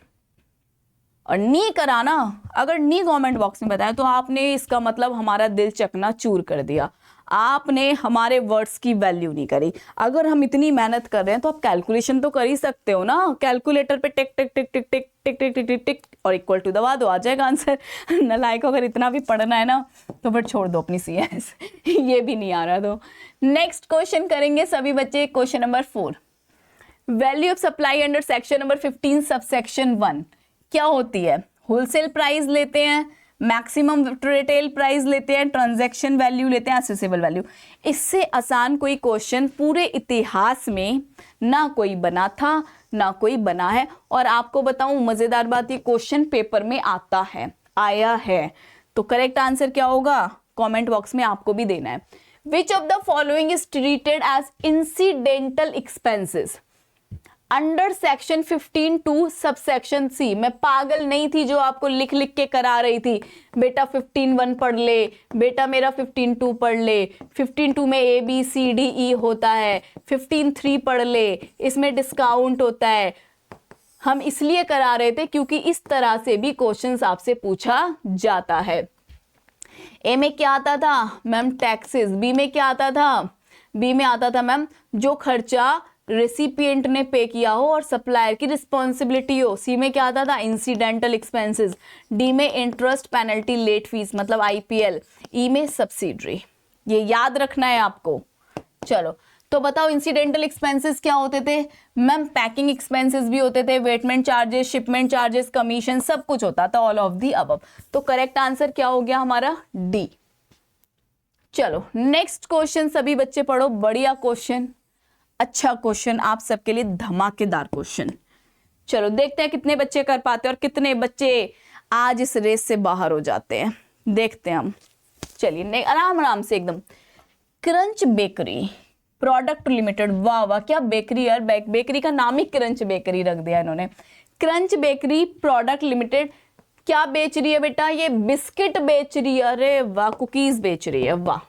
और नी कराना, अगर नी कमेंट बॉक्स में बताया तो आपने इसका मतलब हमारा दिल चकना चूर कर दिया, आपने हमारे वर्ड्स की वैल्यू नहीं करी। अगर हम इतनी मेहनत कर रहे हैं तो आप कैलकुलेशन तो कर ही सकते हो ना, कैलकुलेटर पे टिक टिक टिक टिक टिक टिक टिक टिक टिक टिक और इक्वल टू दबा दो, आ जाएगा आंसर। नालायक, अगर इतना भी पढ़ना है ना तो फिर छोड़ दो अपनी CS। ये भी नहीं आ रहा तो। नेक्स्ट क्वेश्चन करेंगे सभी बच्चे, question number 4। Value of supply under section number 15 subsection 1 क्या होती है? होलसेल प्राइस लेते हैं, मैक्सिमम रिटेल प्राइस लेते हैं, ट्रांजैक्शन वैल्यू लेते हैं, असेसेबल वैल्यू। इससे आसान कोई क्वेश्चन पूरे इतिहास में ना कोई बना था ना कोई बना है। और आपको बताऊं मजेदार बात, ये क्वेश्चन पेपर में आता है, आया है। तो करेक्ट आंसर क्या होगा कमेंट बॉक्स में आपको भी देना है। Which of the following is treated as incidental expenses under section 15(2) subsection C। मैं पागल नहीं थी जो आपको लिख लिख के करा रही थी, बेटा 15(1) पढ़ ले, बेटा मेरा 15(2) पढ़ ले, 15(2) में ABCDE होता है, 15(3) पढ़ ले, इसमें डिस्काउंट होता है। हम इसलिए करा रहे थे क्योंकि इस तरह से भी क्वेश्चंस आपसे पूछा जाता है। ए में क्या आता था मैम? टैक्सेस। बी में क्या आता था? बी में आता था मैम जो खर्चा रेसिपिएंट ने पे किया हो और सप्लायर की रिस्पॉन्सिबिलिटी हो। सी में क्या आता था? Incidental expenses. डी में इंटरेस्ट, पेनल्टी, लेट फीस मतलब IPL। ई में सब्सिडरी। ये याद रखना है आपको। चलो तो बताओ इंसिडेंटल एक्सपेंसेस क्या होते थे मैम? पैकिंग एक्सपेंसेस भी होते थे, वेटमेंट चार्जेस, शिपमेंट चार्जेस, कमीशन, सब कुछ होता था, ऑल ऑफ दी अबव। तो करेक्ट आंसर क्या हो गया हमारा? डी। चलो नेक्स्ट क्वेश्चन सभी बच्चे पढ़ो, बढ़िया क्वेश्चन, अच्छा क्वेश्चन आप सबके लिए, धमाकेदार क्वेश्चन। चलो देखते हैं कितने बच्चे कर पाते हैं और कितने बच्चे आज इस रेस से बाहर हो जाते हैं, देखते हैं हम। चलिए आराम आराम से एकदम। क्रंच बेकरी प्रोडक्ट लिमिटेड, वाह वाह क्या बेकरी यार, बेकरी का नाम ही क्रंच बेकरी रख दिया इन्होंने। क्रंच बेकरी प्रोडक्ट लिमिटेड क्या बेच रही है बेटा? ये बिस्किट बेच रही है, अरे वाह, कुकीज बेच रही है, वाह,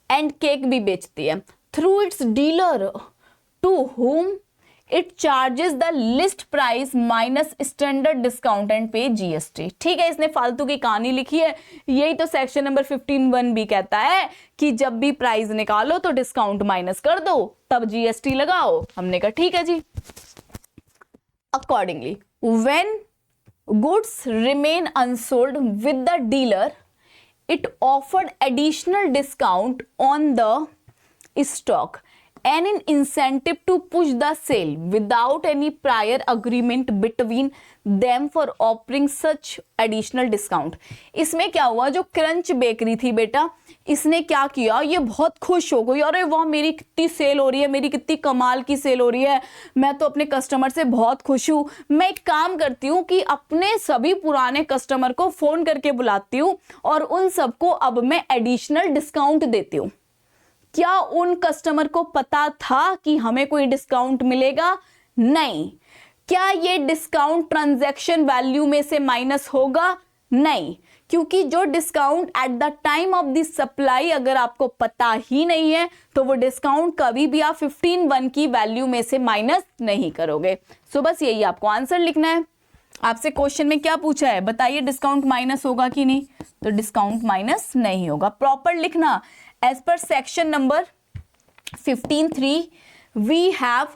एंड केक भी बेचती है। Through its dealer to whom it charges the list price minus standard discount and pay GST. ठीक है, इसने फालतू की कहानी लिखी है, यही तो सेक्शन नंबर 15(1) भी कहता है कि जब भी प्राइस निकालो तो डिस्काउंट माइनस कर दो, तब जीएसटी लगाओ। हमने कहा ठीक है जी। Accordingly when goods remain unsold with the dealer it offered additional discount on the stock and an incentive to push the sale without any prior agreement between them for offering such additional discount। इसमें क्या हुआ, जो crunch bakery थी बेटा, इसने क्या किया, ये बहुत खुश हो गई, अरे वाह मेरी कितनी सेल हो रही है, मेरी कितनी कमाल की सेल हो रही है, मैं तो अपने कस्टमर से बहुत खुश हूँ। मैं एक काम करती हूँ कि अपने सभी पुराने कस्टमर को फोन करके बुलाती हूँ और उन सबको अब मैं एडिशनल डिस्काउंट देती हूँ। क्या उन कस्टमर को पता था कि हमें कोई डिस्काउंट मिलेगा? नहीं। क्या ये डिस्काउंट ट्रांजैक्शन वैल्यू में से माइनस होगा? नहीं, क्योंकि जो discount at the time of the supply अगर आपको पता ही नहीं है तो वो डिस्काउंट कभी भी आप 15(1) की वैल्यू में से माइनस नहीं करोगे। सो बस यही आपको आंसर लिखना है। आपसे क्वेश्चन में क्या पूछा है, बताइए डिस्काउंट माइनस होगा कि नहीं, तो डिस्काउंट माइनस नहीं होगा। प्रॉपर लिखना, as per section number 15(3) we have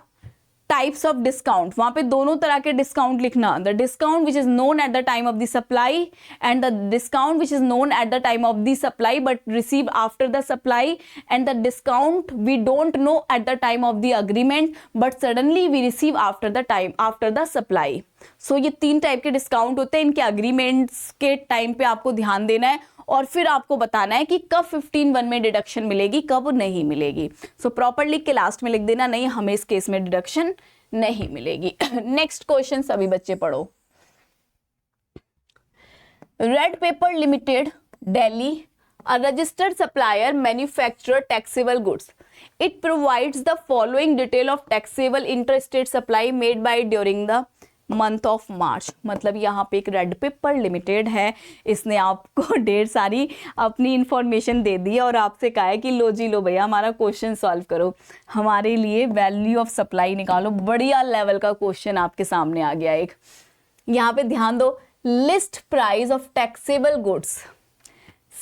types of discount, वहां पे दोनों तरह के डिस्काउंट लिखना, the discount which is known at the time of the supply and the discount which is known at the time of the supply but receive after the supply and the discount we don't know at the time of the agreement but suddenly we receive after the supply. So ये 3 type के discount होते हैं, इनके agreements के time पे आपको ध्यान देना है और फिर आपको बताना है कि कब 15(1) में डिडक्शन मिलेगी, कब नहीं मिलेगी। सो प्रॉपर लिख के लास्ट में लिख देना, नहीं हमें इस केस में डिडक्शन नहीं मिलेगी। नेक्स्ट क्वेश्चन सभी बच्चे पढ़ो। Red paper limited Delhi, a registered supplier manufacturer taxable goods. It provides the following detail of taxable interstate supply made by during the month of मार्च। मतलब यहाँ पे एक रेड पेपर लिमिटेड है, इसने आपको ढेर सारी अपनी इंफॉर्मेशन दे दी और आपसे कहा है कि लो जी लो भैया हमारा क्वेश्चन सॉल्व करो, हमारे लिए वैल्यू ऑफ सप्लाई निकालो। बढ़िया लेवल का क्वेश्चन आपके सामने आ गया एक। यहाँ पे ध्यान दो, list price of taxable goods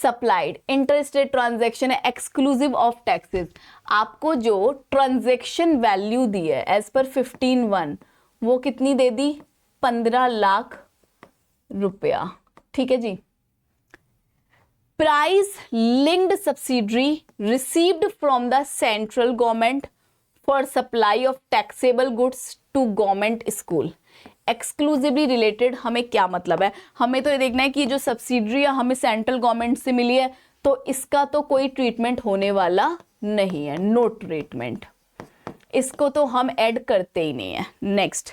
supplied interstate transaction है एक्सक्लूसिव ऑफ टैक्सेस। आपको जो ट्रांजैक्शन वैल्यू दी है एज पर 15(1) वो कितनी दे दी, 15 लाख रुपया। ठीक है जी। Price linked subsidiary received from the central government for supply of taxable goods to government school. Exclusively related हमें क्या मतलब है, हमें तो ये देखना है कि जो सब्सिडरी है हमें सेंट्रल गवर्नमेंट से मिली है तो इसका तो कोई ट्रीटमेंट होने वाला नहीं है, नो ट्रीटमेंट, इसको तो हम ऐड करते ही नहीं है। Next,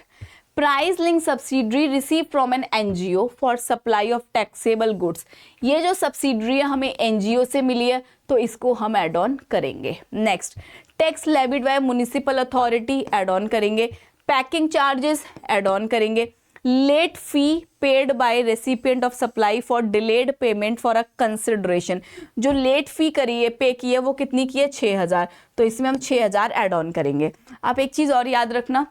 price link subsidiary receive from an NGO for supply of taxable goods. ये जो सब्सिडरी है हमें एनजीओ से मिली है तो इसको हम ऐड ऑन करेंगे। Next, tax levied by municipal authority add on करेंगे। पैकिंग चार्जेस ऐड ऑन करेंगे। Late fee paid by recipient of supply for delayed payment for a consideration. जो लेट फी करी है, पे की है, वो कितनी की है, 6000, तो इसमें हम 6000 ऐड ऑन करेंगे। आप एक चीज़ और याद रखना,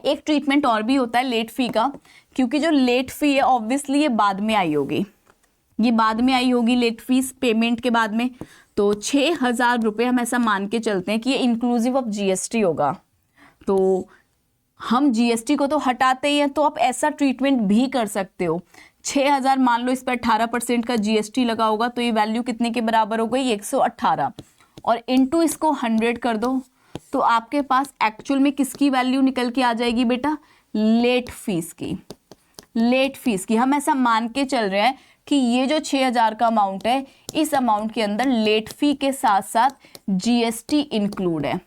एक ट्रीटमेंट और भी होता है लेट फी का, क्योंकि जो लेट फी है ऑब्वियसली ये बाद में आई होगी, ये बाद में आई होगी लेट फीस पेमेंट के बाद में, तो 6000 रुपये हम ऐसा मान के चलते हैं कि ये इंक्लूसिव ऑफ जीएसटी होगा, तो हम जीएसटी को तो हटाते ही हैं, तो आप ऐसा ट्रीटमेंट भी कर सकते हो। 6000 मान लो, इस पर 18% का जीएसटी लगा होगा तो ये वैल्यू कितने के बराबर हो गई, 118, और इनटू इसको 100 कर दो तो आपके पास एक्चुअल में किसकी वैल्यू निकल के आ जाएगी बेटा, लेट फीस की। लेट फीस की हम ऐसा मान के चल रहे हैं कि ये जो 6000 का अमाउंट है, इस अमाउंट के अंदर लेट फी के साथ साथ जीएसटी इंक्लूड है,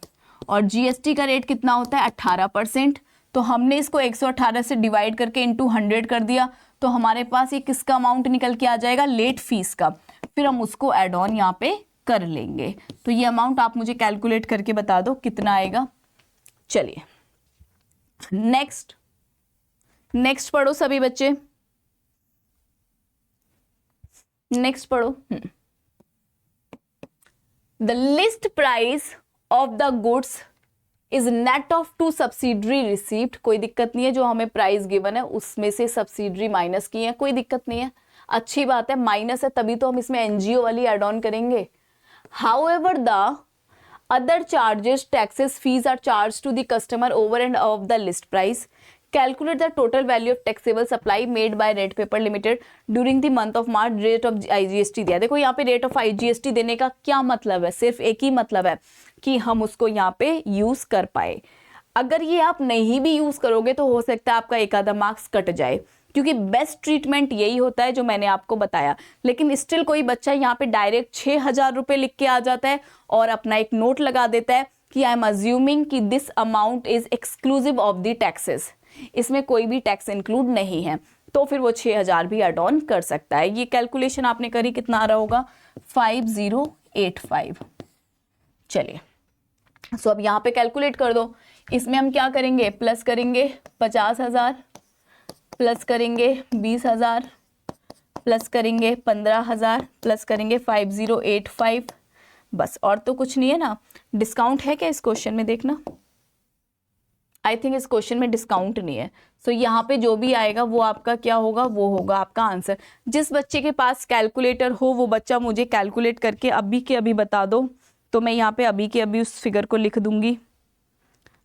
और जीएसटी का रेट कितना होता है, 18%। तो हमने इसको 118 से डिवाइड करके इनटू 100 कर दिया, तो हमारे पास ये किसका अमाउंट निकल के आ जाएगा, लेट फीस का। फिर हम उसको ऐड ऑन यहाँ पे कर लेंगे। तो ये अमाउंट आप मुझे कैलकुलेट करके बता दो कितना आएगा। चलिए नेक्स्ट पढ़ो सभी बच्चे। नेक्स्ट पढ़ो। The list price of the goods is net of to subsidiary received. कोई दिक्कत नहीं है, जो हमें प्राइस गिवन है उसमें से सब्सिडरी माइनस की है, कोई दिक्कत नहीं है, अच्छी बात है। माइनस है तभी तो हम इसमें एनजीओ वाली एड ऑन करेंगे। However the other charges taxes fees are charge to the customer over and of the list price. Calculate the total value of taxable supply made by red paper limited during the month of March. Rate of IGST दिया। देखो यहाँ पे rate of IGST देने का क्या मतलब है, सिर्फ एक ही मतलब है कि हम उसको यहाँ पे यूज कर पाए। अगर ये आप नहीं भी यूज करोगे तो हो सकता है आपका एक आधा मार्क्स कट जाए, क्योंकि बेस्ट ट्रीटमेंट यही होता है जो मैंने आपको बताया। लेकिन स्टिल कोई बच्चा यहाँ पे डायरेक्ट 6,000 रुपए लिख के आ जाता है और अपना एक नोट लगा देता है कि आई एम अज्यूमिंग कि this amount is exclusive of the taxes, इसमें कोई भी टैक्स इंक्लूड नहीं है, तो फिर वो 6,000 भी एड ऑन कर सकता है। ये कैलकुलेशन आपने करी, कितना आ रहा होगा 5085। चलिए सो अब यहाँ पे कैलकुलेट कर दो। इसमें हम क्या करेंगे, प्लस करेंगे 50,000, प्लस करेंगे 20,000, प्लस करेंगे 15,000, प्लस करेंगे 5085, बस। और तो कुछ नहीं है ना। डिस्काउंट है क्या इस क्वेश्चन में, देखना। आई थिंक इस क्वेश्चन में डिस्काउंट नहीं है। सो यहाँ पे जो भी आएगा वो आपका क्या होगा, वो होगा आपका आंसर। जिस बच्चे के पास कैलकुलेटर हो वो बच्चा मुझे कैलकुलेट करके अभी के अभी बता दो, तो मैं यहाँ पे अभी के अभी उस फिगर को लिख दूंगी।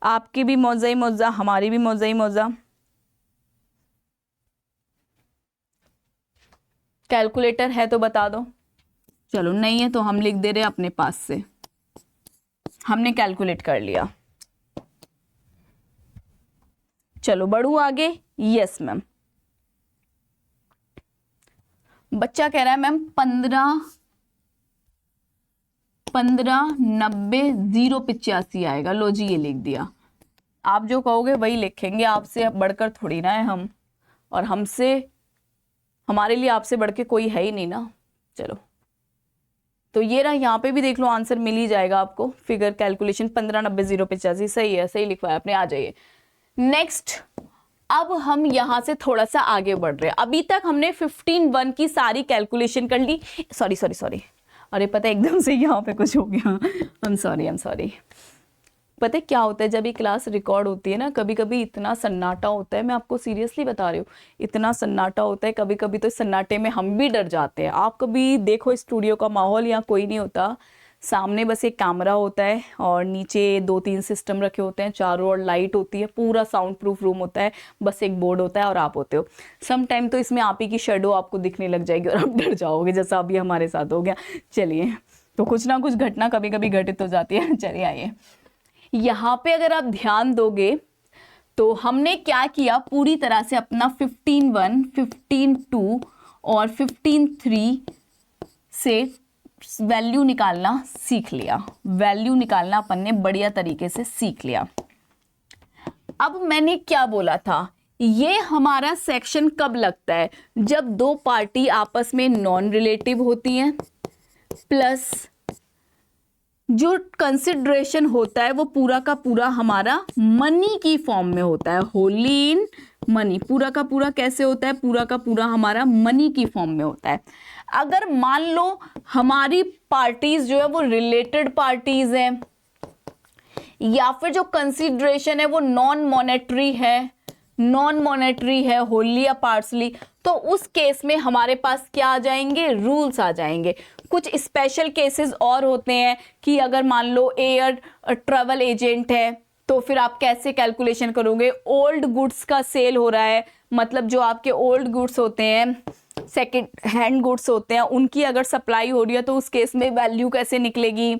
आपकी भी मौजा ही मौजा, हमारी भी मौजा ही मौजा। कैलकुलेटर है तो बता दो। चलो नहीं है तो हम लिख दे रहे हैं अपने पास से, हमने कैलकुलेट कर लिया। चलो बढ़ू आगे। यस मैम, बच्चा कह रहा है मैम 15,90,085 आएगा। लो जी ये लिख दिया। आप जो कहोगे वही लिखेंगे, आपसे बढ़कर थोड़ी ना है हम, और हमसे, हमारे लिए आपसे बढ़ के कोई है ही नहीं ना। चलो तो ये रहा, यहाँ पे भी देख लो आंसर मिल ही जाएगा आपको। फिगर कैलकुलेशन 15,90,085 सही है, सही लिखवाया आपने। आ जाइए नेक्स्ट। अब हम यहां से थोड़ा सा आगे बढ़ रहे हैं। अभी तक हमने 15(1) की सारी कैलकुलेशन कर ली। सॉरी, अरे पता है एकदम से यहाँ पे कुछ हो गया। I am sorry. पता है क्या होता है, जब ये क्लास रिकॉर्ड होती है ना, कभी कभी इतना सन्नाटा होता है, मैं आपको सीरियसली बता रही हूँ, इतना सन्नाटा होता है कभी कभी तो इस सन्नाटे में हम भी डर जाते हैं। आप कभी देखो स्टूडियो का माहौल, यहाँ कोई नहीं होता, सामने बस एक कैमरा होता है और नीचे 2-3 सिस्टम रखे होते हैं, चारों ओर लाइट होती है, पूरा साउंड प्रूफ रूम होता है, बस एक बोर्ड होता है और आप होते हो। सम टाइम तो इसमें आप ही की शेडो आपको दिखने लग जाएगी और आप डर जाओगे, जैसा अभी हमारे साथ हो गया। चलिए तो कुछ ना कुछ घटना कभी कभी घटित हो जाती है। चलिए आइए, यहाँ पे अगर आप ध्यान दोगे तो हमने क्या किया, पूरी तरह से अपना 15(1), 15(2) और 15(3) से वैल्यू निकालना सीख लिया। वैल्यू निकालना अपन ने बढ़िया तरीके से सीख लिया। अब मैंने क्या बोला था, ये हमारा सेक्शन कब लगता है, जब दो पार्टी आपस में नॉन रिलेटिव होती हैं, प्लस जो कंसिडरेशन होता है वो पूरा का पूरा हमारा मनी की फॉर्म में होता है, होली इन मनी। पूरा का पूरा कैसे होता है, पूरा का पूरा हमारा मनी की फॉर्म में होता है। अगर मान लो हमारी पार्टीज जो है वो रिलेटेड पार्टीज हैं, या फिर जो कंसिडरेशन है वो नॉन मॉनेटरी है, होली या पार्सली, तो उस केस में हमारे पास क्या आ जाएंगे, रूल्स आ जाएंगे। कुछ स्पेशल केसेस और होते हैं कि अगर मान लो एयर ट्रैवल एजेंट है तो फिर आप कैसे कैलकुलेशन करोगे। ओल्ड गुड्स का सेल हो रहा है, मतलब जो आपके ओल्ड गुड्स होते हैं, सेकेंड हैंड गुड्स होते हैं, उनकी अगर सप्लाई हो रही है तो उस केस में वैल्यू कैसे निकलेगी।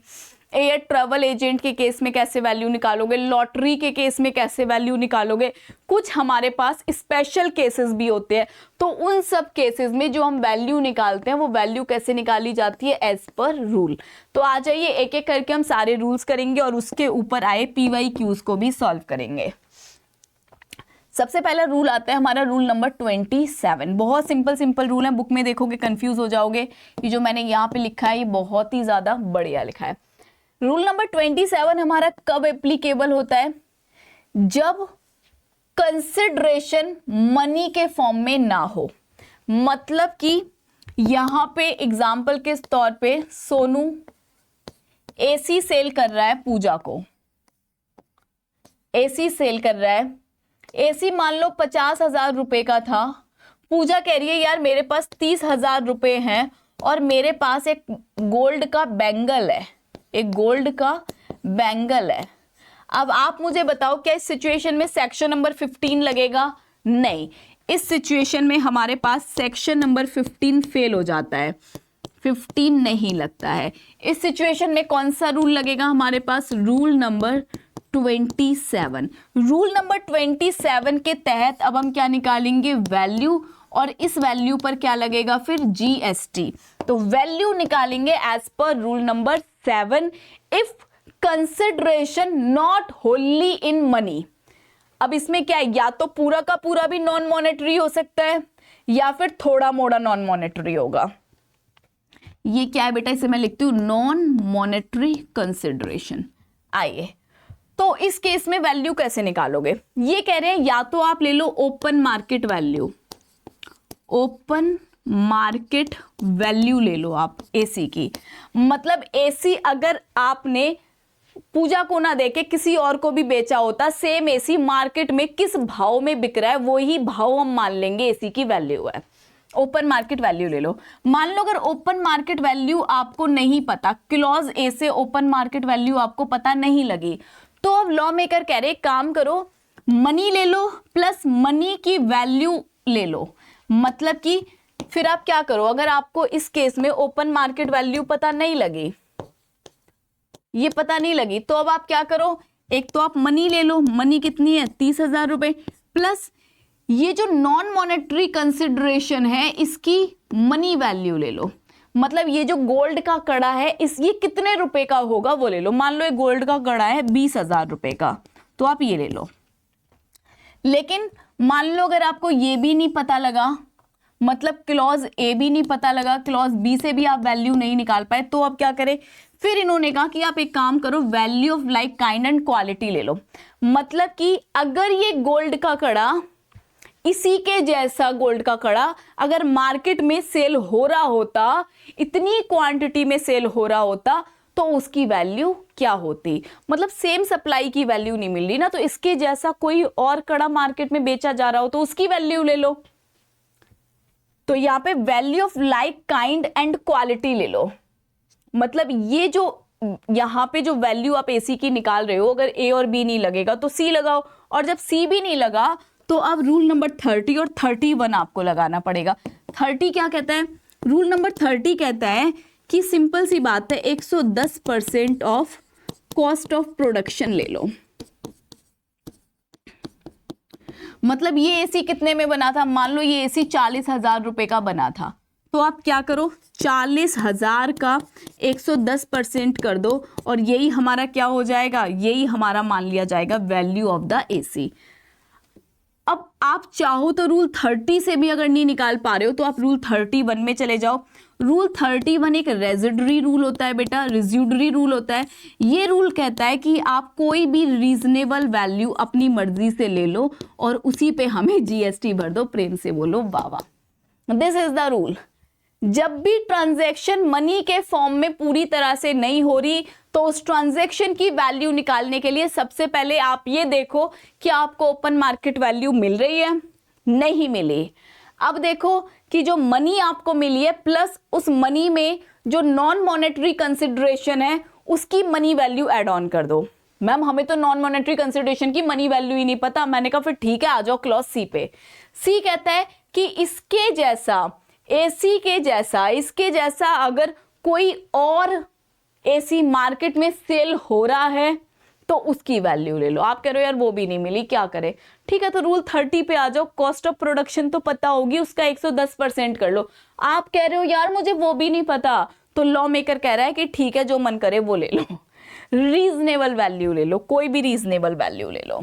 एयर ट्रैवल एजेंट के केस में कैसे वैल्यू निकालोगे, लॉटरी के केस में कैसे वैल्यू निकालोगे। कुछ हमारे पास स्पेशल केसेस भी होते हैं, तो उन सब केसेस में जो हम वैल्यू निकालते हैं वो वैल्यू कैसे निकाली जाती है, एज पर रूल। तो आ जाइए एक एक करके हम सारे रूल्स करेंगे और उसके ऊपर आए PYQs को भी सॉल्व करेंगे। सबसे पहला रूल आता है हमारा रूल नंबर 27। बहुत सिंपल रूल है, बुक में देखोगे कंफ्यूज हो जाओगे। ये जो मैंने यहाँ पे लिखा है ये बहुत ही ज्यादा बढ़िया लिखा है। रूल नंबर 27 हमारा कब एप्लीकेबल होता है, जब कंसिडरेशन मनी के फॉर्म में ना हो। मतलब कि यहां पे एग्जाम्पल के तौर पे सोनू एसी सेल कर रहा है पूजा को, एसी सेल कर रहा है। एसी मान लो 50,000 रुपए का था। पूजा कह रही है यार मेरे पास 30,000 रुपए हैं और मेरे पास एक गोल्ड का बैंगल है, एक गोल्ड का बैंगल है। अब आप मुझे बताओ क्या इस सिचुएशन में सेक्शन नंबर 15 लगेगा? नहीं, इस सिचुएशन में हमारे पास सेक्शन नंबर 15 फेल हो जाता है, 15 नहीं लगता है। इस सिचुएशन में कौन सा रूल लगेगा हमारे पास? Rule number 27। रूल नंबर 27 के तहत अब हम क्या निकालेंगे? वैल्यू, और इस वैल्यू पर क्या लगेगा फिर? जीएसटी। तो वैल्यू निकालेंगे as per rule number 7 if consideration not wholly in money. अब इसमें क्या है, या तो पूरा का पूरा भी नॉन मॉनेटरी हो सकता है या फिर थोड़ा मोड़ा नॉन मॉनेटरी होगा। ये क्या है बेटा, इसे मैं लिखती हूं नॉन मॉनेटरी कंसिडरेशन। आइए, तो इस केस में वैल्यू कैसे निकालोगे? ये कह रहे हैं या तो आप ले लो open market value, open market value ले लो आप एसी की। मतलब एसी अगर आपने पूजा को ना देके किसी और को भी बेचा होता, सेम एसी मार्केट में किस भाव में बिक रहा है वही भाव हम मान लेंगे एसी की वैल्यू है। ओपन मार्केट वैल्यू ले लो। मान लो अगर ओपन मार्केट वैल्यू आपको नहीं पता, क्लॉज ए से ओपन मार्केट वैल्यू आपको पता नहीं लगी, तो अब लॉ मेकर कह रहे काम करो, मनी ले लो प्लस मनी की वैल्यू ले लो। मतलब कि फिर आप क्या करो, अगर आपको इस केस में ओपन मार्केट वैल्यू पता नहीं लगी, ये पता नहीं लगी, तो अब आप क्या करो, एक तो आप मनी ले लो, मनी कितनी है? 30,000 रुपए, प्लस ये जो नॉन मॉनेटरी कंसिडरेशन है इसकी मनी वैल्यू ले लो। मतलब ये जो गोल्ड का कड़ा है ये कितने रुपए का होगा वो ले लो। मान लो ये गोल्ड का कड़ा है 20,000 रुपए का, तो आप ये ले लो। लेकिन मान लो अगर आपको ये भी नहीं पता लगा, मतलब क्लॉज ए भी नहीं पता लगा, क्लॉज बी से भी आप वैल्यू नहीं निकाल पाए, तो अब क्या करें? फिर इन्होंने कहा कि आप एक काम करो, value of like kind and quality ले लो। मतलब कि अगर ये गोल्ड का कड़ा, इसी के जैसा गोल्ड का कड़ा अगर मार्केट में सेल हो रहा होता, इतनी क्वांटिटी में सेल हो रहा होता, तो उसकी वैल्यू क्या होती? मतलब सेम सप्लाई की वैल्यू नहीं मिल रही ना, तो इसके जैसा कोई और कड़ा मार्केट में बेचा जा रहा हो तो उसकी वैल्यू ले लो। तो यहाँ पे value of like kind and quality ले लो। मतलब ये जो यहाँ पे जो वैल्यू आप एसी की निकाल रहे हो, अगर ए और बी नहीं लगेगा तो सी लगाओ, और जब सी भी नहीं लगा तो अब रूल नंबर 30 और 31 आपको लगाना पड़ेगा। 30 क्या कहता है? रूल नंबर 30 कहता है कि सिंपल सी बात है, 110% ऑफ कॉस्ट ऑफ प्रोडक्शन ले लो। मतलब ये एसी कितने में बना था? मान लो ये एसी 40,000 रुपए का बना था, तो आप क्या करो, 40,000 का 110% कर दो, और यही हमारा क्या हो जाएगा? यही हमारा मान लिया जाएगा वैल्यू ऑफ द एसी। अब आप चाहो तो रूल 30 से भी अगर नहीं निकाल पा रहे हो तो आप रूल 31 में चले जाओ। रूल 31 एक रेजिडरी रूल होता है बेटा, रेजिडरी रूल होता है। ये रूल कहता है कि आप कोई भी रीजनेबल वैल्यू अपनी मर्जी से ले लो और उसी पे हमें जीएसटी भर दो। प्रेम से बोलो वाह वाह। This is the rule. जब भी ट्रांजैक्शन मनी के फॉर्म में पूरी तरह से नहीं हो रही, तो उस ट्रांजैक्शन की वैल्यू निकालने के लिए सबसे पहले आप ये देखो कि आपको ओपन मार्केट वैल्यू मिल रही है, नहीं मिली। अब देखो कि जो मनी आपको मिली है प्लस उस मनी में जो नॉन मॉनेटरी कंसिडरेशन है उसकी मनी वैल्यू ऐड ऑन कर दो। मैम हमें तो नॉन मॉनेटरी कंसिडरेशन की मनी वैल्यू ही नहीं पता। मैंने कहा फिर ठीक है, आ जाओ क्लॉज सी पे। सी कहता है कि इसके जैसा, एसी के जैसा, इसके जैसा अगर कोई और एसी मार्केट में सेल हो रहा है तो उसकी वैल्यू ले लो। आप कह रहे हो यार वो भी नहीं मिली, क्या करें? ठीक है, तो रूल 30 पे आ जाओ। कॉस्ट ऑफ प्रोडक्शन तो पता होगी, उसका 110% कर लो। आप कह रहे हो यार मुझे वो भी नहीं पता, तो लॉ मेकर कह रहा है कि ठीक है जो मन करे वो ले लो, रीजनेबल वैल्यू ले लो, कोई भी रीजनेबल वैल्यू ले लो।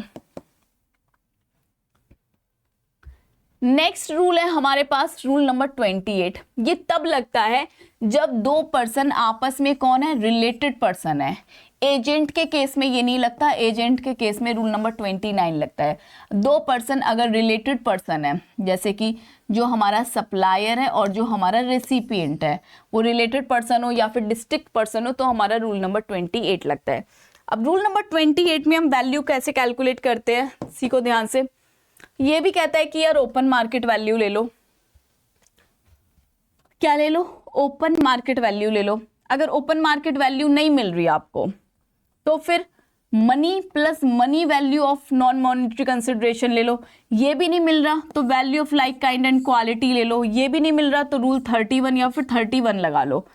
नेक्स्ट रूल है हमारे पास रूल नंबर 28। ये तब लगता है जब दो पर्सन आपस में कौन है, रिलेटेड पर्सन है। एजेंट के केस में ये नहीं लगता, एजेंट के केस में रूल नंबर 29 लगता है। दो पर्सन अगर रिलेटेड पर्सन है, जैसे कि जो हमारा सप्लायर है और जो हमारा रेसिपिएंट है, वो रिलेटेड पर्सन हो या फिर डिस्टिंक्ट पर्सन हो, तो हमारा रूल नंबर 28 लगता है। अब रूल नंबर 28 में हम वैल्यू कैसे कैलकुलेट करते हैं, सीखो ध्यान से। ये भी कहता है कि यार ओपन मार्केट वैल्यू ले लो। क्या ले लो, ओपन मार्केट वैल्यू ले लो। अगर ओपन मार्केट वैल्यू नहीं मिल रही आपको तो फिर money plus money value of non monetary consideration ले लो। ये भी नहीं मिल रहा तो value of like kind and quality ले लो। ये भी नहीं मिल रहा तो रूल 31 या फिर 31 लगा लो।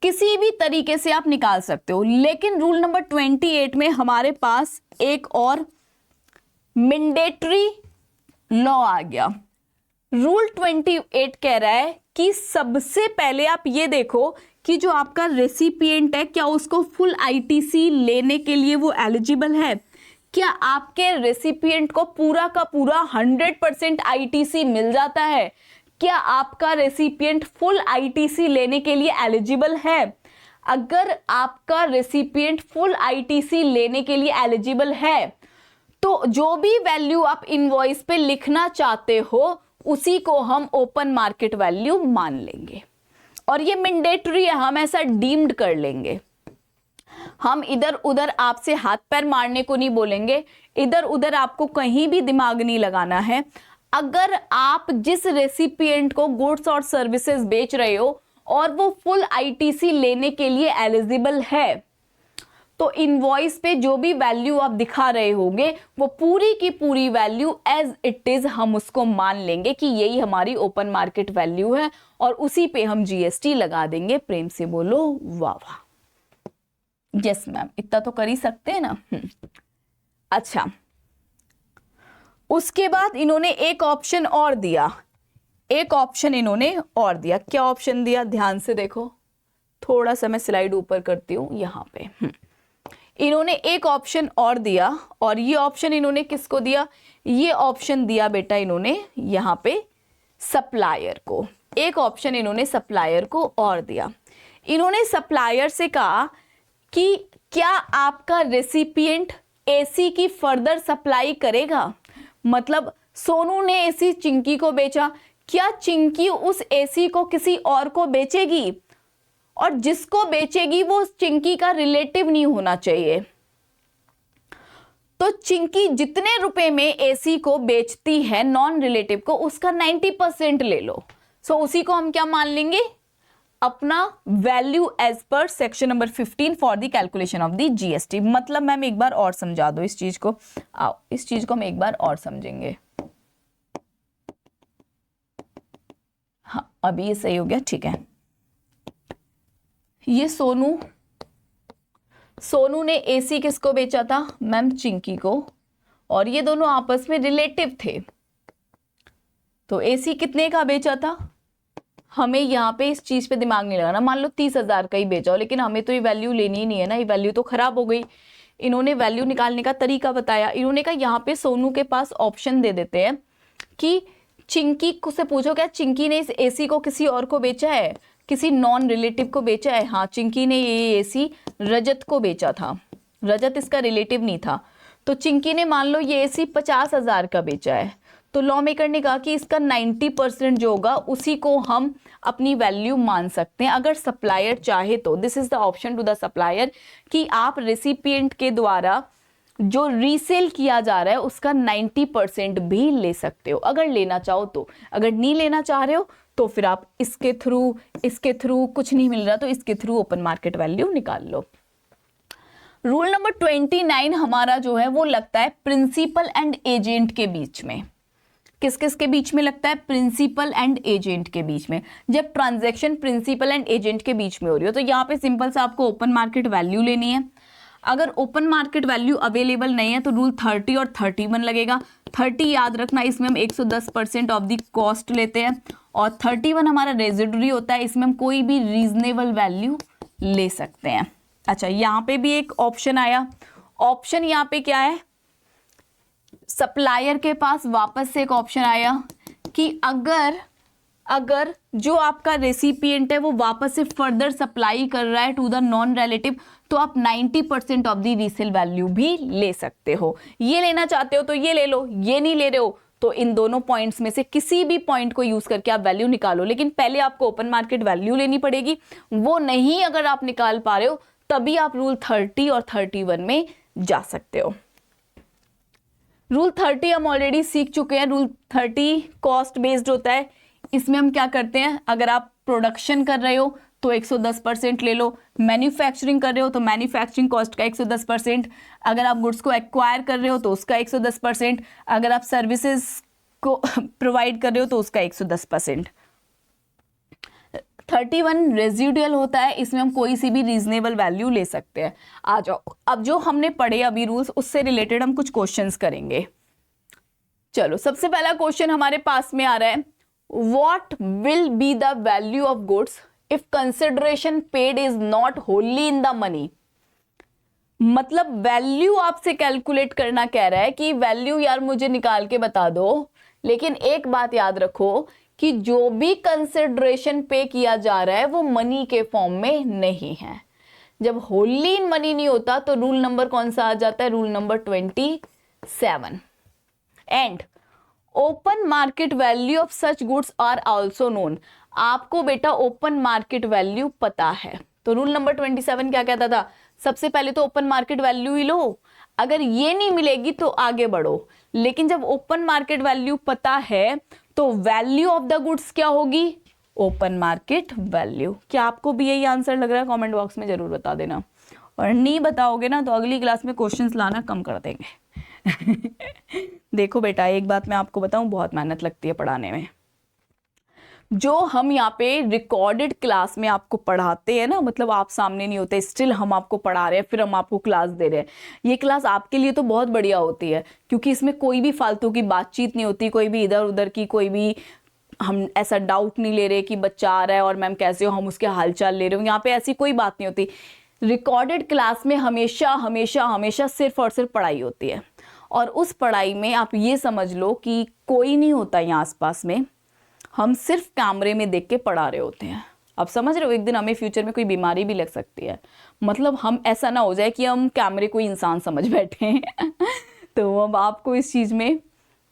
किसी भी तरीके से आप निकाल सकते हो। लेकिन रूल नंबर 28 में हमारे पास एक और मैंडेटरी लॉ आ गया। रूल 28 कह रहा है कि सबसे पहले आप ये देखो कि जो आपका रेसिपिएंट है, क्या उसको फुल आईटीसी लेने के लिए वो एलिजिबल है। क्या आपके रेसिपिएंट को पूरा का पूरा 100% आईटीसी मिल जाता है। क्या आपका रेसिपिएंट फुल आईटीसी लेने के लिए एलिजिबल है। अगर आपका रेसिपिएंट फुल आईटीसी लेने के लिए एलिजिबल है तो जो भी वैल्यू आप इनवॉइस पे लिखना चाहते हो उसी को हम ओपन मार्केट वैल्यू मान लेंगे। और ये मैंडेटरी है, हम ऐसा डीम्ड कर लेंगे। हम इधर उधर आपसे हाथ पैर मारने को नहीं बोलेंगे, इधर उधर आपको कहीं भी दिमाग नहीं लगाना है। अगर आप जिस रेसिपिएंट को गुड्स और सर्विसेज बेच रहे हो और वो फुल आईटीसी लेने के लिए एलिजिबल है तो इनवॉइस पे जो भी वैल्यू आप दिखा रहे होंगे वो पूरी की पूरी वैल्यू एज इट इज हम उसको मान लेंगे कि यही हमारी ओपन मार्केट वैल्यू है और उसी पे हम जीएसटी लगा देंगे। प्रेम से बोलो वाह वाह। यस मैम, इतना तो कर ही सकते हैं ना। अच्छा, उसके बाद इन्होंने एक ऑप्शन और दिया। एक ऑप्शन इन्होंने और दिया। क्या ऑप्शन दिया, ध्यान से देखो। थोड़ा सा मैं स्लाइड ऊपर करती हूँ यहाँ पे। इन्होंने एक ऑप्शन और दिया और ये ऑप्शन इन्होंने किसको दिया, ये ऑप्शन दिया बेटा इन्होंने यहाँ पे सप्लायर को। एक ऑप्शन इन्होंने सप्लायर को और दिया। इन्होंने सप्लायर से कहा कि क्या आपका रेसिपिएंट एसी की फर्दर सप्लाई करेगा। मतलब सोनू ने एसी चिंकी को बेचा, क्या चिंकी उस एसी को किसी और को बेचेगी। और जिसको बेचेगी वो चिंकी का रिलेटिव नहीं होना चाहिए। तो चिंकी जितने रुपए में एसी को बेचती है नॉन रिलेटिव को, उसका 90% ले लो। सो उसी को हम क्या मान लेंगे, अपना value as per section number 15 for the calculation of the GST. मतलब मैम एक बार और समझा दो इस चीज को। आओ इस चीज को हम एक बार और समझेंगे। हाँ अभी ये सही हो गया, ठीक है। ये सोनू ने एसी किसको बेचा था, मैम चिंकी को, और ये दोनों आपस में रिलेटिव थे। तो एसी कितने का बेचा था, हमें यहाँ पे इस चीज पे दिमाग नहीं लगाना। मान लो 30,000 का ही बेचा हो, लेकिन हमें तो ये वैल्यू लेनी ही नहीं है ना, ये वैल्यू तो खराब हो गई। इन्होंने वैल्यू निकालने का तरीका बताया। इन्होंने कहा यहाँ पे सोनू के पास ऑप्शन दे देते हैं कि चिंकी को से पूछो क्या चिंकी ने इस एसी को किसी और को बेचा है, किसी नॉन रिलेटिव को बेचा है। हाँ चिंकी ने ये एसी रजत को बेचा था, रजत इसका रिलेटिव नहीं था। तो चिंकी ने मान लो ये एसी 50,000 का बेचा है। तो लॉ मेकर ने कहा कि इसका 90% जो होगा उसी को हम अपनी वैल्यू मान सकते हैं अगर सप्लायर चाहे तो। This is the option to the supplier कि आप रेसिपिएंट के द्वारा जो रीसेल किया जा रहा है उसका 90% भी ले सकते हो अगर लेना चाहो तो। अगर नहीं लेना चाह रहे हो तो फिर आप इसके थ्रू कुछ नहीं मिल रहा तो इसके थ्रू ओपन मार्केट वैल्यू निकाल लो। रूल नंबर 29 हमारा जो है वो लगता है प्रिंसिपल एंड एजेंट के बीच में। किस किस के बीच में लगता है, प्रिंसिपल एंड एजेंट के बीच में। जब ट्रांजैक्शन प्रिंसिपल एंड एजेंट के बीच में हो रही हो तो यहाँ पे सिंपल से आपको ओपन मार्केट वैल्यू लेनी है। अगर ओपन मार्केट वैल्यू अवेलेबल नहीं है तो रूल 30 और 31 लगेगा। 30 याद रखना, इसमें हम 110% ऑफ द कॉस्ट लेते हैं और 31 हमारा रेजिडुअरी होता है, इसमें हम कोई भी रीजनेबल वैल्यू ले सकते हैं। अच्छा यहाँ पे भी एक ऑप्शन आया। ऑप्शन यहाँ पे क्या है, सप्लायर के पास वापस से एक ऑप्शन आया कि अगर जो आपका रेसिपिएंट है वो वापस से फर्दर सप्लाई कर रहा है टू द नॉन रिलेटिव, तो आप 90% ऑफ द रीसेल वैल्यू भी ले सकते हो। ये लेना चाहते हो तो ये ले लो, ये नहीं ले रहे हो तो इन दोनों पॉइंट्स में से किसी भी पॉइंट को यूज करके आप वैल्यू निकालो, लेकिन पहले आपको ओपन मार्केट वैल्यू लेनी पड़ेगी। वो नहीं अगर आप निकाल पा रहे हो तभी आप रूल 30 और 31 में जा सकते हो। रूल 30 हम ऑलरेडी सीख चुके हैं। रूल 30 कॉस्ट बेस्ड होता है। इसमें हम क्या करते हैं, अगर आप प्रोडक्शन कर रहे हो तो 110% ले लो, मैन्युफैक्चरिंग कर रहे हो तो मैन्युफैक्चरिंग कॉस्ट का 110%, अगर आप गुड्स को एक्वायर कर रहे हो तो उसका 110%, अगर आप सर्विसेज को प्रोवाइड कर रहे हो तो उसका 110%। 31 रेजिडुअल होता है, इसमें हम कोई सी भी रीजनेबल वैल्यू ले सकते हैं। आ जाओ, अब जो हमने पढ़े अभी रूल्स, उससे रिलेटेड हम कुछ क्वेश्चंस करेंगे। चलो, सबसे पहला क्वेश्चन हमारे पास में आ रहा है, what will be the value of goods if consideration paid is not wholly in the money. मतलब वैल्यू आपसे कैलकुलेट करना कह रहा है कि वैल्यू यार मुझे निकाल के बता दो, लेकिन एक बात याद रखो कि जो भी कंसिडरेशन पे किया जा रहा है वो मनी के फॉर्म में नहीं है। जब होली इन मनी नहीं होता तो रूल नंबर कौन सा आ जाता है, rule number 27। And open market value of such goods are also known. आपको बेटा ओपन मार्केट वैल्यू पता है, तो रूल नंबर 27 क्या कहता था, सबसे पहले तो ओपन मार्केट वैल्यू ही लो, अगर ये नहीं मिलेगी तो आगे बढ़ो। लेकिन जब ओपन मार्केट वैल्यू पता है तो वैल्यू ऑफ द गुड्स क्या होगी, ओपन मार्केट वैल्यू। क्या आपको भी यही आंसर लग रहा है? कमेंट बॉक्स में जरूर बता देना, और नहीं बताओगे ना तो अगली क्लास में क्वेश्चंस लाना कम कर देंगे। देखो बेटा, एक बात मैं आपको बताऊं, बहुत मेहनत लगती है पढ़ाने में। जो हम यहाँ पे रिकॉर्डेड क्लास में आपको पढ़ाते हैं ना, मतलब आप सामने नहीं होते, स्टिल हम आपको पढ़ा रहे हैं, फिर हम आपको क्लास दे रहे हैं। ये क्लास आपके लिए तो बहुत बढ़िया होती है, क्योंकि इसमें कोई भी फालतू की बातचीत नहीं होती, कोई भी इधर उधर की, कोई भी हम ऐसा डाउट नहीं ले रहे कि बच्चा आ रहा है और मैम कैसे हो, हम उसके हालचाल ले रहे हो। यहाँ पे ऐसी कोई बात नहीं होती। रिकॉर्डेड क्लास में हमेशा हमेशा हमेशा सिर्फ और सिर्फ पढ़ाई होती है, और उस पढ़ाई में आप ये समझ लो कि कोई नहीं होता यहाँ आसपास में, हम सिर्फ कैमरे में देख के पढ़ा रहे होते हैं। अब समझ रहे हो, एक दिन हमें फ्यूचर में कोई बीमारी भी लग सकती है, मतलब हम ऐसा ना हो जाए कि हम कैमरे को इंसान समझ बैठे हैं। तो अब आपको इस चीज़ में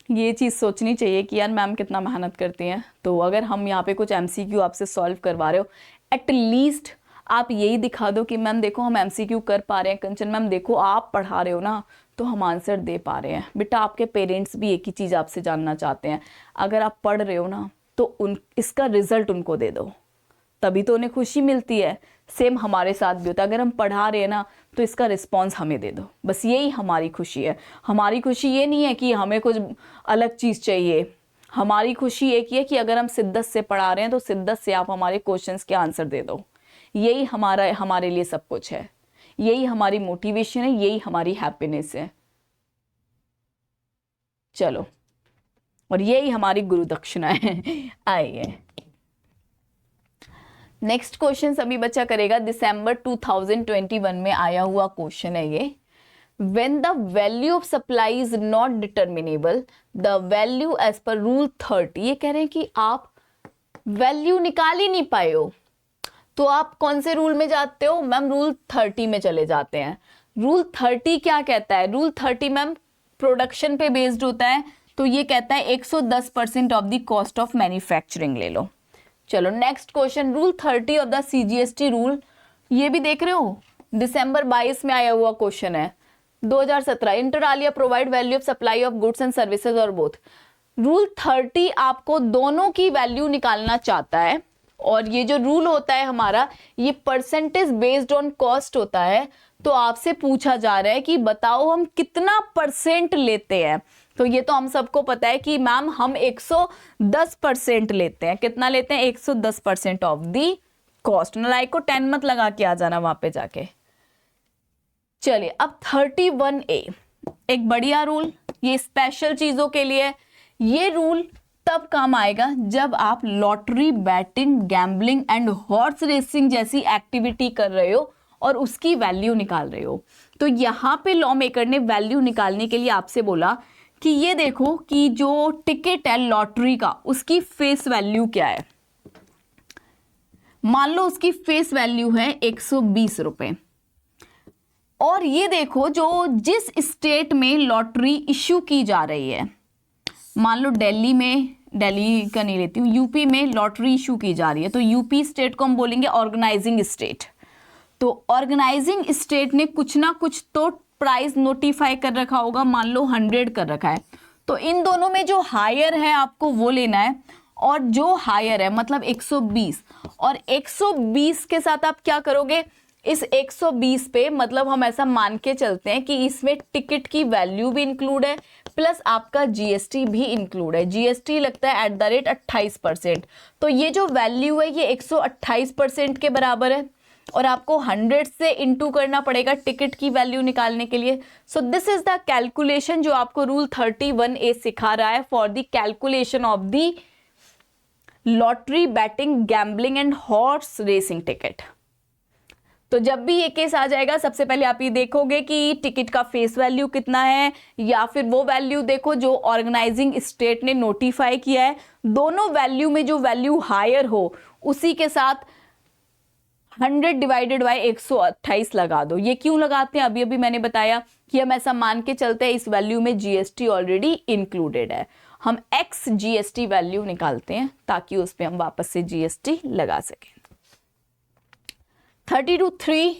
ये चीज़ सोचनी चाहिए कि यार मैम कितना मेहनत करती हैं। तो अगर हम यहाँ पे कुछ MCQ आपसे सॉल्व करवा रहे हो, एटलीस्ट आप यही दिखा दो कि मैम देखो हम MCQ कर पा रहे हैं, कंचन मैम देखो आप पढ़ा रहे हो ना तो हम आंसर दे पा रहे हैं। बेटा आपके पेरेंट्स भी एक ही चीज़ आपसे जानना चाहते हैं, अगर आप पढ़ रहे हो ना तो इसका रिजल्ट उनको दे दो, तभी तो उन्हें खुशी मिलती है। सेम हमारे साथ भी होता है, अगर हम पढ़ा रहे हैं ना तो इसका रिस्पॉन्स हमें दे दो, बस यही हमारी खुशी है। हमारी खुशी ये नहीं है कि हमें कुछ अलग चीज़ चाहिए, हमारी खुशी एक ही है कि अगर हम शिद्दत से पढ़ा रहे हैं तो शिद्दत से आप हमारे क्वेश्चंस के आंसर दे दो। यही हमारे लिए सब कुछ है, यही हमारी मोटिवेशन है, यही हमारी हैप्पीनेस है। चलो, और यही हमारी गुरु दक्षिणा है। आइए नेक्स्ट क्वेश्चन सभी बच्चा करेगा। दिसंबर 2021 में आया हुआ क्वेश्चन है ये। When the value of supply is not determinable, the value as per rule 30, ये कह रहे हैं कि आप वैल्यू निकाल ही नहीं पाए हो, तो आप कौन से रूल में जाते हो? मैम रूल 30 में चले जाते हैं। रूल 30 क्या कहता है? रूल 30 मैम प्रोडक्शन पे बेस्ड होता है, तो ये कहता है 110% of the cost of manufacturing ले लो। चलो next question, rule 30 of the CGST rule, ये भी देख रहे हो, दिसंबर 22 में आया हुआ क्वेश्चन है 2017। Inter Alia provide value of supply of goods and services और बोथ। रूल 30 आपको दोनों की वैल्यू निकालना चाहता है, और ये जो रूल होता है हमारा, ये परसेंटेज बेस्ड ऑन कॉस्ट होता है। तो आपसे पूछा जा रहा है कि बताओ हम कितना परसेंट लेते हैं। तो ये तो हम सबको पता है कि मैम हम 110% लेते हैं। कितना लेते हैं? 110% ऑफ दी कॉस्ट। नालायक को 10 मत लगा के आ जाना वहां पे जाके। चलिए अब 31A, एक बढ़िया रूल, ये स्पेशल चीजों के लिए। ये रूल तब काम आएगा जब आप lottery, batting, gambling and horse racing जैसी एक्टिविटी कर रहे हो और उसकी वैल्यू निकाल रहे हो। तो यहाँ पे लॉ मेकर ने वैल्यू निकालने के लिए आपसे बोला कि ये देखो कि जो टिकट है लॉटरी का उसकी फेस वैल्यू क्या है। मान लो उसकी फेस वैल्यू है 120 रुपए, और ये देखो जो जिस स्टेट में लॉटरी इश्यू की जा रही है, मान लो दिल्ली में, दिल्ली का नहीं लेती हूँ, यूपी में लॉटरी इशू की जा रही है, तो यूपी स्टेट को हम बोलेंगे ऑर्गेनाइजिंग स्टेट। तो ऑर्गेनाइजिंग स्टेट ने कुछ ना कुछ तो प्राइस नोटिफाई कर रखा होगा, मान लो 100 कर रखा है, तो इन दोनों में जो हायर है आपको वो लेना है, और जो हायर है मतलब 120, और 120 के साथ आप क्या करोगे, इस 120 पे मतलब हम ऐसा मान के चलते हैं कि इसमें टिकट की वैल्यू भी इंक्लूड है प्लस आपका जीएसटी भी इंक्लूड है। जीएसटी लगता है @ 28%, तो ये जो वैल्यू है ये 128% के बराबर है, और आपको 100 से इंटू करना पड़ेगा टिकट की वैल्यू निकालने के लिए। So this is the calculation जो आपको रूल 31A सिखा रहा है for the calculation of the lottery, batting, gambling and horse racing ticket. तो जब भी ये केस आ जाएगा सबसे पहले आप ये देखोगे कि टिकट का फेस वैल्यू कितना है, या फिर वो वैल्यू देखो जो ऑर्गेनाइजिंग स्टेट ने नोटिफाई किया है। दोनों वैल्यू में जो वैल्यू हायर हो उसी के साथ 100 डिवाइडेड बाय 128 लगा दो। ये क्यों लगाते हैं, अभी अभी मैंने बताया कि हम ऐसा मान के चलते हैं इस वैल्यू में जीएसटी ऑलरेडी इंक्लूडेड है। हम एक्स जीएसटी वैल्यू निकालते हैं ताकि उस पर हम वापस से जीएसटी लगा सकें। 32(3)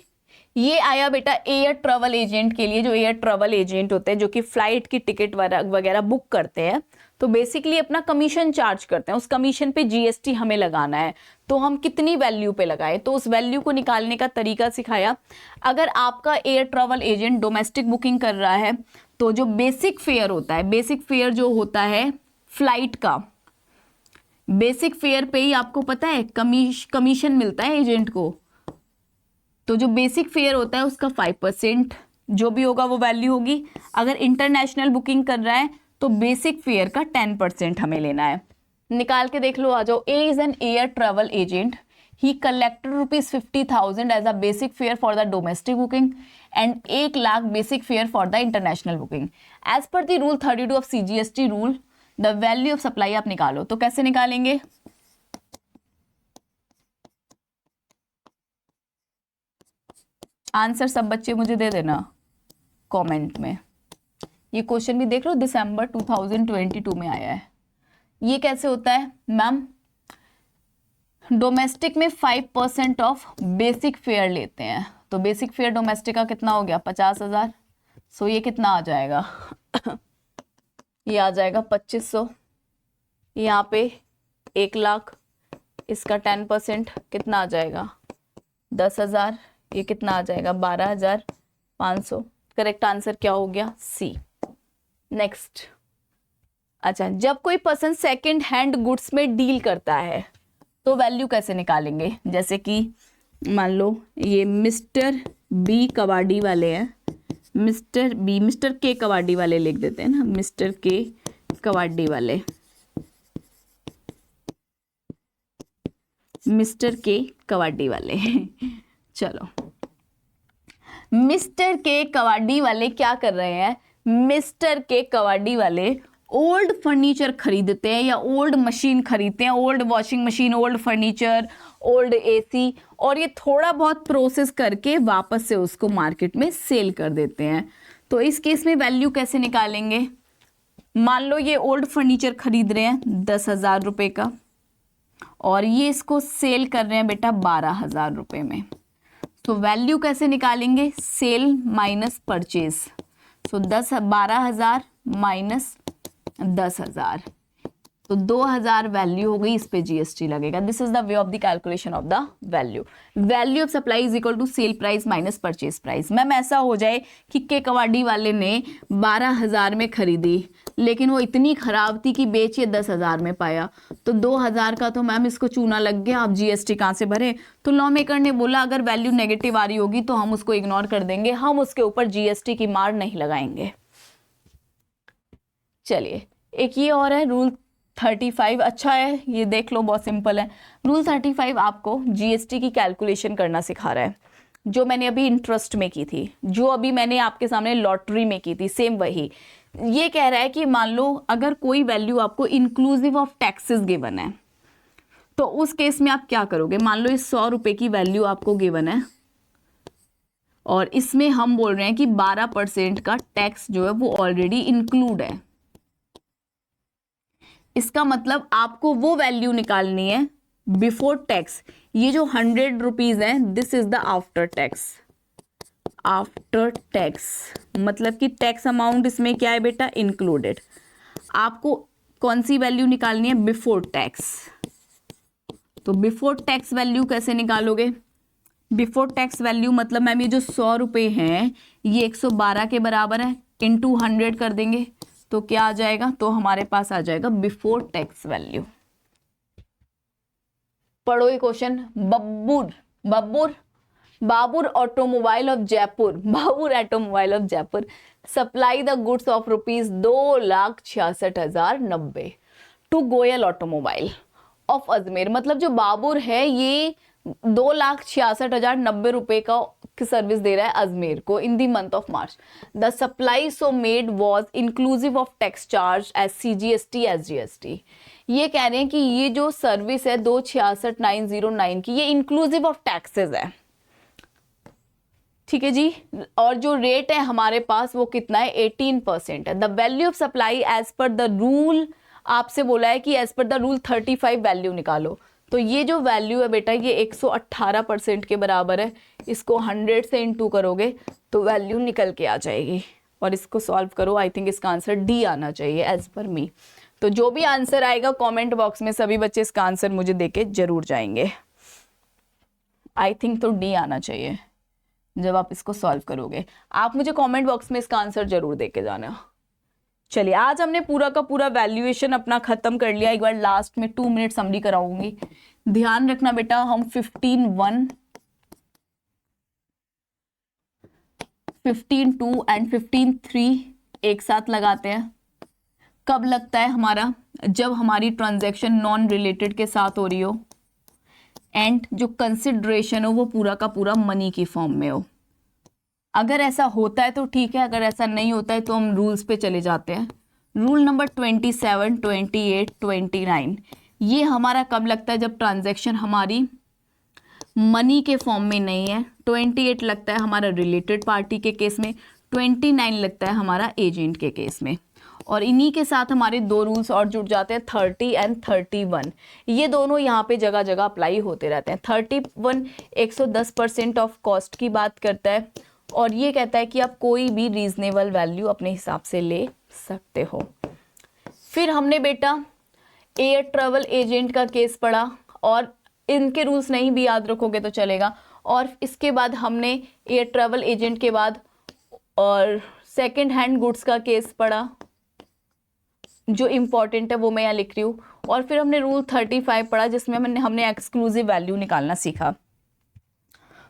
ये आया बेटा एयर ट्रैवल एजेंट के लिए। जो एयर ट्रैवल एजेंट होते हैं जो कि फ्लाइट की टिकट वगैरह बुक करते हैं, तो बेसिकली अपना कमीशन चार्ज करते हैं, उस कमीशन पे जीएसटी हमें लगाना है। तो हम कितनी वैल्यू पे लगाएं, तो उस वैल्यू को निकालने का तरीका सिखाया। अगर आपका air travel agent domestic booking कर रहा है तो जो बेसिक फेयर होता है, बेसिक फेयर जो होता है फ्लाइट का, बेसिक फेयर पे ही आपको पता है कमीशन मिलता है एजेंट को। तो जो बेसिक फेयर होता है उसका 5% जो भी होगा वो वैल्यू होगी। अगर इंटरनेशनल बुकिंग कर रहा है तो बेसिक फेयर का 10% हमें लेना है। निकाल के देख लो, आ जाओ। A is an air travel agent, he collected ₹50,000 as a basic fare for the domestic booking and 1 lakh basic fare for the international booking. As per the rule 32 of CGST rule the value of supply आप निकालो। तो कैसे निकालेंगे, answer सब बच्चे मुझे दे देना comment में। ये क्वेश्चन भी देख लो, दिसंबर 2022 में आया है। ये कैसे होता है मैम, डोमेस्टिक में 5% ऑफ बेसिक फेयर लेते हैं। तो बेसिक फेयर डोमेस्टिक का कितना हो गया, 50,000। सो ये कितना आ जाएगा ये आ जाएगा 2500। यहाँ पे 1 लाख, इसका 10% कितना आ जाएगा 10,000। ये कितना आ जाएगा 12,500। करेक्ट आंसर क्या हो गया, सी। नेक्स्ट, अच्छा, जब कोई पर्सन सेकंड हैंड गुड्स में डील करता है तो वैल्यू कैसे निकालेंगे। जैसे कि मान लो ये मिस्टर बी कबाड़ी वाले हैं, मिस्टर के कबाड़ी वाले लिख देते हैं ना, मिस्टर के कबाड़ी वाले, मिस्टर के कबाड़ी वाले चलो, मिस्टर के कबाड़ी वाले क्या कर रहे हैं, मिस्टर के कबाड़ी वाले ओल्ड फर्नीचर खरीदते हैं या ओल्ड मशीन खरीदते हैं, old washing machine, old furniture, old AC, और ये थोड़ा बहुत प्रोसेस करके वापस से उसको मार्केट में सेल कर देते हैं। तो इस केस में वैल्यू कैसे निकालेंगे, मान लो ये ओल्ड फर्नीचर खरीद रहे हैं 10,000 रुपये का, और ये इसको सेल कर रहे हैं बेटा 12,000 रुपये में। तो वैल्यू कैसे निकालेंगे, सेल माइनस परचेज। सो 12,000 माइनस 10,000, तो 2,000 वैल्यू हो गई, इस पे जीएसटी लगेगा। This is the way of the calculation of the value. Value of supply is equal to sale price minus purchase price. Ma'am ऐसा हो जाए कि के कबाड़ी वाले ने 12,000 में खरीदी, लेकिन वो इतनी खराब थी कि बेचिए 10,000 में पाया, तो 2,000 का तो मैम इसको चूना लग गया, आप जीएसटी कहाँ से भरे। तो लॉ मेकर ने बोला अगर वैल्यू नेगेटिव आ रही होगी तो हम उसको इग्नोर कर देंगे, हम उसके ऊपर जीएसटी की मार नहीं लगाएंगे। चलिए, एक ये और है रूल 35, अच्छा है, ये देख लो, बहुत सिंपल है। रूल 35 आपको जीएसटी की कैलकुलेशन करना सिखा रहा है। जो मैंने अभी इंटरेस्ट में की थी, जो अभी मैंने आपके सामने लॉटरी में की थी, सेम वही। ये कह रहा है कि मान लो अगर कोई वैल्यू आपको इंक्लूसिव ऑफ टैक्सेस गिवन है, तो उस केस में आप क्या करोगे। मान लो इस 100 रुपए की वैल्यू आपको गिवन है और इसमें हम बोल रहे हैं कि 12% का टैक्स जो है वो ऑलरेडी इंक्लूड है। इसका मतलब आपको वो वैल्यू निकालनी है बिफोर टैक्स। ये जो 100 रुपीज है, this is the after tax. After tax मतलब कि टैक्स अमाउंट इसमें क्या है बेटा, इंक्लूडेड। आपको कौन सी वैल्यू निकालनी है, बिफोर टैक्स। तो बिफोर टैक्स वैल्यू कैसे निकालोगे। बिफोर टैक्स वैल्यू मतलब मैम ये जो 100 रुपए हैं ये 112 के बराबर है, इंटू 100 कर देंगे तो क्या आ जाएगा, तो हमारे पास आ जाएगा बिफोर टैक्स वैल्यू। पढ़ो ये question. Babur automobile of Jaipur, Babur automobile of Jaipur supply the goods of ₹2,66,090 to Goyal automobile of Ajmer. मतलब जो बाबुर है ये 2,66,090 रुपए का सर्विस दे रहा है अजमेर को in the month of March. The supply so made was inclusive of tax charge as CGST S GST। ये कह रहे हैं कि ये जो सर्विस है 2,66,909 की, ये इंक्लूसिव ऑफ टैक्सेस है, ठीक है जी। और जो रेट है हमारे पास वो कितना है, 18% है। The value of supply as per the rule, आपसे बोला है कि as per the rule 35 value निकालो। तो ये जो वैल्यू है बेटा ये 118% के बराबर है। इसको 100 से इंटू करोगे तो वैल्यू निकल के आ जाएगी। और इसको सॉल्व करो, आई थिंक इसका आंसर डी आना चाहिए एज पर मी। तो जो भी आंसर आएगा कमेंट बॉक्स में सभी बच्चे इसका आंसर मुझे देके जरूर जाएंगे। आई थिंक तो डी आना चाहिए जब आप इसको सॉल्व करोगे। आप मुझे कमेंट बॉक्स में इसका आंसर जरूर देके जाना। चलिए आज हमने पूरा का पूरा वैल्यूएशन अपना खत्म कर लिया। एक बार लास्ट में 2 मिनट समरी कराऊंगी। ध्यान रखना बेटा, हम 15(1), 15(2) एंड 15(3) एक साथ लगाते हैं। कब लगता है हमारा, जब हमारी ट्रांजैक्शन नॉन रिलेटेड के साथ हो रही हो एंड जो कंसिडरेशन हो वो पूरा का पूरा मनी की फॉर्म में हो। अगर ऐसा होता है तो ठीक है, अगर ऐसा नहीं होता है तो हम रूल्स पे चले जाते हैं। रूल नंबर 27, 28, 29 ये हमारा कब लगता है, जब ट्रांजैक्शन हमारी मनी के फॉर्म में नहीं है। 28 लगता है हमारा रिलेटेड पार्टी के केस में, 29 लगता है हमारा एजेंट के केस में। और इन्हीं के साथ हमारे 2 रूल्स और जुड़ जाते हैं, 30 एंड 31। ये दोनों यहाँ पे जगह जगह अप्लाई होते रहते हैं। 31 110% ऑफ कॉस्ट की बात करता है और ये कहता है कि आप कोई भी रीजनेबल वैल्यू अपने हिसाब से ले सकते हो। फिर हमने बेटा एयर ट्रैवल एजेंट का केस पढ़ा और इनके रूल्स नहीं भी याद रखोगे तो चलेगा। और इसके बाद हमने एयर ट्रैवल एजेंट के बाद और सेकंड हैंड गुड्स का केस पढ़ा, जो इम्पॉर्टेंट है वो मैं यहाँ लिख रही हूँ। और फिर हमने रूल 35 पढ़ा जिसमें हमने एक्सक्लूसिव वैल्यू निकालना सीखा।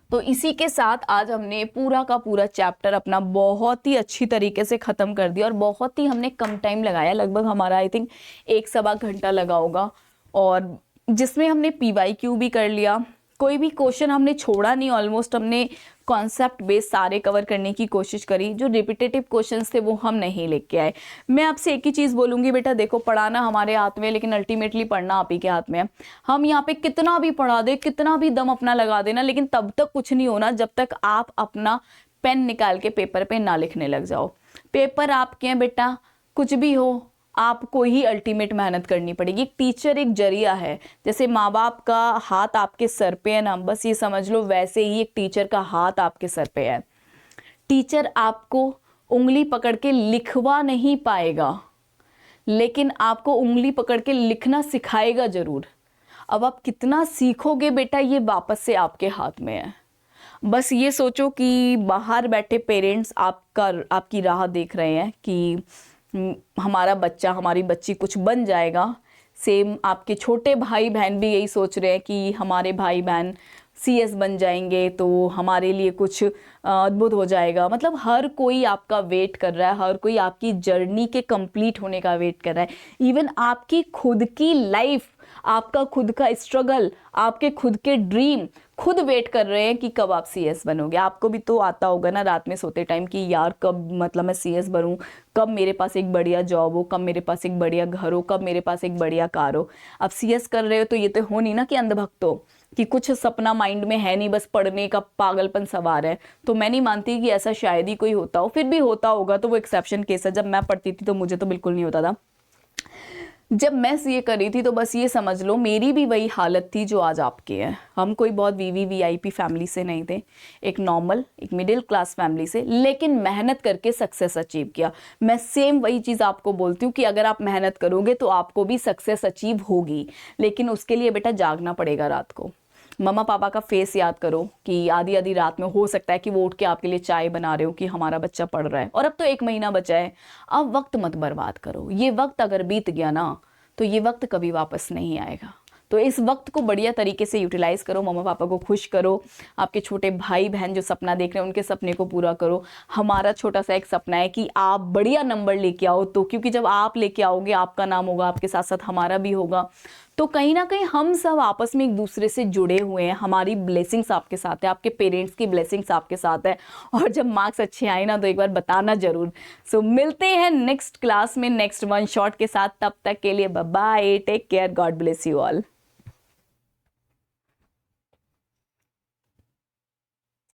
तो इसी के साथ आज हमने पूरा का पूरा चैप्टर अपना बहुत ही अच्छी तरीके से ख़त्म कर दिया और बहुत ही हमने कम टाइम लगाया, लगभग हमारा आई थिंक 1-1.25 घंटा लगा होगा। और जिसमें हमने PYQ भी कर लिया, कोई भी क्वेश्चन हमने छोड़ा नहीं, ऑलमोस्ट हमने कॉन्सेप्ट बेस सारे कवर करने की कोशिश करी। जो रिपीटेटिव क्वेश्चंस थे वो हम नहीं लेके आए। मैं आपसे एक ही चीज़ बोलूँगी बेटा, देखो पढ़ाना हमारे हाथ में, लेकिन अल्टीमेटली पढ़ना आप ही के हाथ में है। हम यहाँ पे कितना भी पढ़ा दे, कितना भी दम अपना लगा देना, लेकिन तब तक कुछ नहीं होना जब तक आप अपना पेन निकाल के पेपर पे ना लिखने लग जाओ। पेपर आपके हैं बेटा, कुछ भी हो आपको ही अल्टीमेट मेहनत करनी पड़ेगी। एक टीचर एक जरिया है, जैसे माँ बाप का हाथ आपके सर पे है ना, बस ये समझ लो वैसे ही एक टीचर का हाथ आपके सर पे है। टीचर आपको उंगली पकड़ के लिखवा नहीं पाएगा, लेकिन आपको उंगली पकड़ के लिखना सिखाएगा जरूर। अब आप कितना सीखोगे बेटा, ये वापस से आपके हाथ में है। बस ये सोचो कि बाहर बैठे पेरेंट्स आपकी राह देख रहे हैं कि हमारा बच्चा हमारी बच्ची कुछ बन जाएगा। सेम आपके छोटे भाई बहन भी यही सोच रहे हैं कि हमारे भाई बहन CS बन जाएंगे तो हमारे लिए कुछ अद्भुत हो जाएगा। मतलब हर कोई आपका वेट कर रहा है, हर कोई आपकी जर्नी के कंप्लीट होने का वेट कर रहा है। इवन आपकी खुद की लाइफ, आपका खुद का स्ट्रगल, आपके खुद के ड्रीम खुद वेट कर रहे हैं कि कब आप सीएस बनोगे। आपको भी तो आता होगा ना रात में सोते टाइम कि यार कब मतलब मैं सीएस बनूं, कब मेरे पास एक बढ़िया जॉब हो, कब मेरे पास एक बढ़िया घर हो, कब मेरे पास एक बढ़िया कार हो। अब सीएस कर रहे हो तो ये तो हो नहीं ना कि अंधभक्त हो, कि कुछ सपना माइंड में है नहीं, बस पढ़ने का पागलपन सवार है। तो मैं नहीं मानती कि ऐसा शायद ही कोई होता हो, फिर भी होता होगा तो वो एक्सेप्शन केस है। जब मैं पढ़ती थी तो मुझे तो बिल्कुल नहीं होता था। जब मैं सीए कर रही थी तो बस ये समझ लो मेरी भी वही हालत थी जो आज आपकी है। हम कोई बहुत वीवीआईपी फैमिली से नहीं थे, एक नॉर्मल एक मिडिल क्लास फैमिली से, लेकिन मेहनत करके सक्सेस अचीव किया। मैं सेम वही चीज़ आपको बोलती हूँ कि अगर आप मेहनत करोगे तो आपको भी सक्सेस अचीव होगी, लेकिन उसके लिए बेटा जागना पड़ेगा रात को। मम्मा पापा का फेस याद करो कि आधी आधी रात में हो सकता है कि वो उठ के आपके लिए चाय बना रहे हो कि हमारा बच्चा पढ़ रहा है, और अब तो 1 महीना बचा है। अब वक्त मत बर्बाद करो, ये वक्त अगर बीत गया ना तो ये वक्त कभी वापस नहीं आएगा। तो इस वक्त को बढ़िया तरीके से यूटिलाइज करो, मम्मा पापा को खुश करो, आपके छोटे भाई बहन जो सपना देख रहे हैं उनके सपने को पूरा करो। हमारा छोटा सा एक सपना है कि आप बढ़िया नंबर लेके आओ, तो क्योंकि जब आप लेके आओगे आपका नाम होगा, आपके साथ साथ हमारा भी होगा। तो कहीं ना कहीं हम सब आपस में एक दूसरे से जुड़े हुए हैं, हमारी ब्लेसिंग्स आपके साथ है, आपके पेरेंट्स की ब्लेसिंग्स आपके साथ है। और जब मार्क्स अच्छे आए ना तो एक बार बताना जरूर। सो मिलते हैं नेक्स्ट क्लास में नेक्स्ट वन शॉट के साथ, तब तक के लिए bye bye, take care, God bless you all.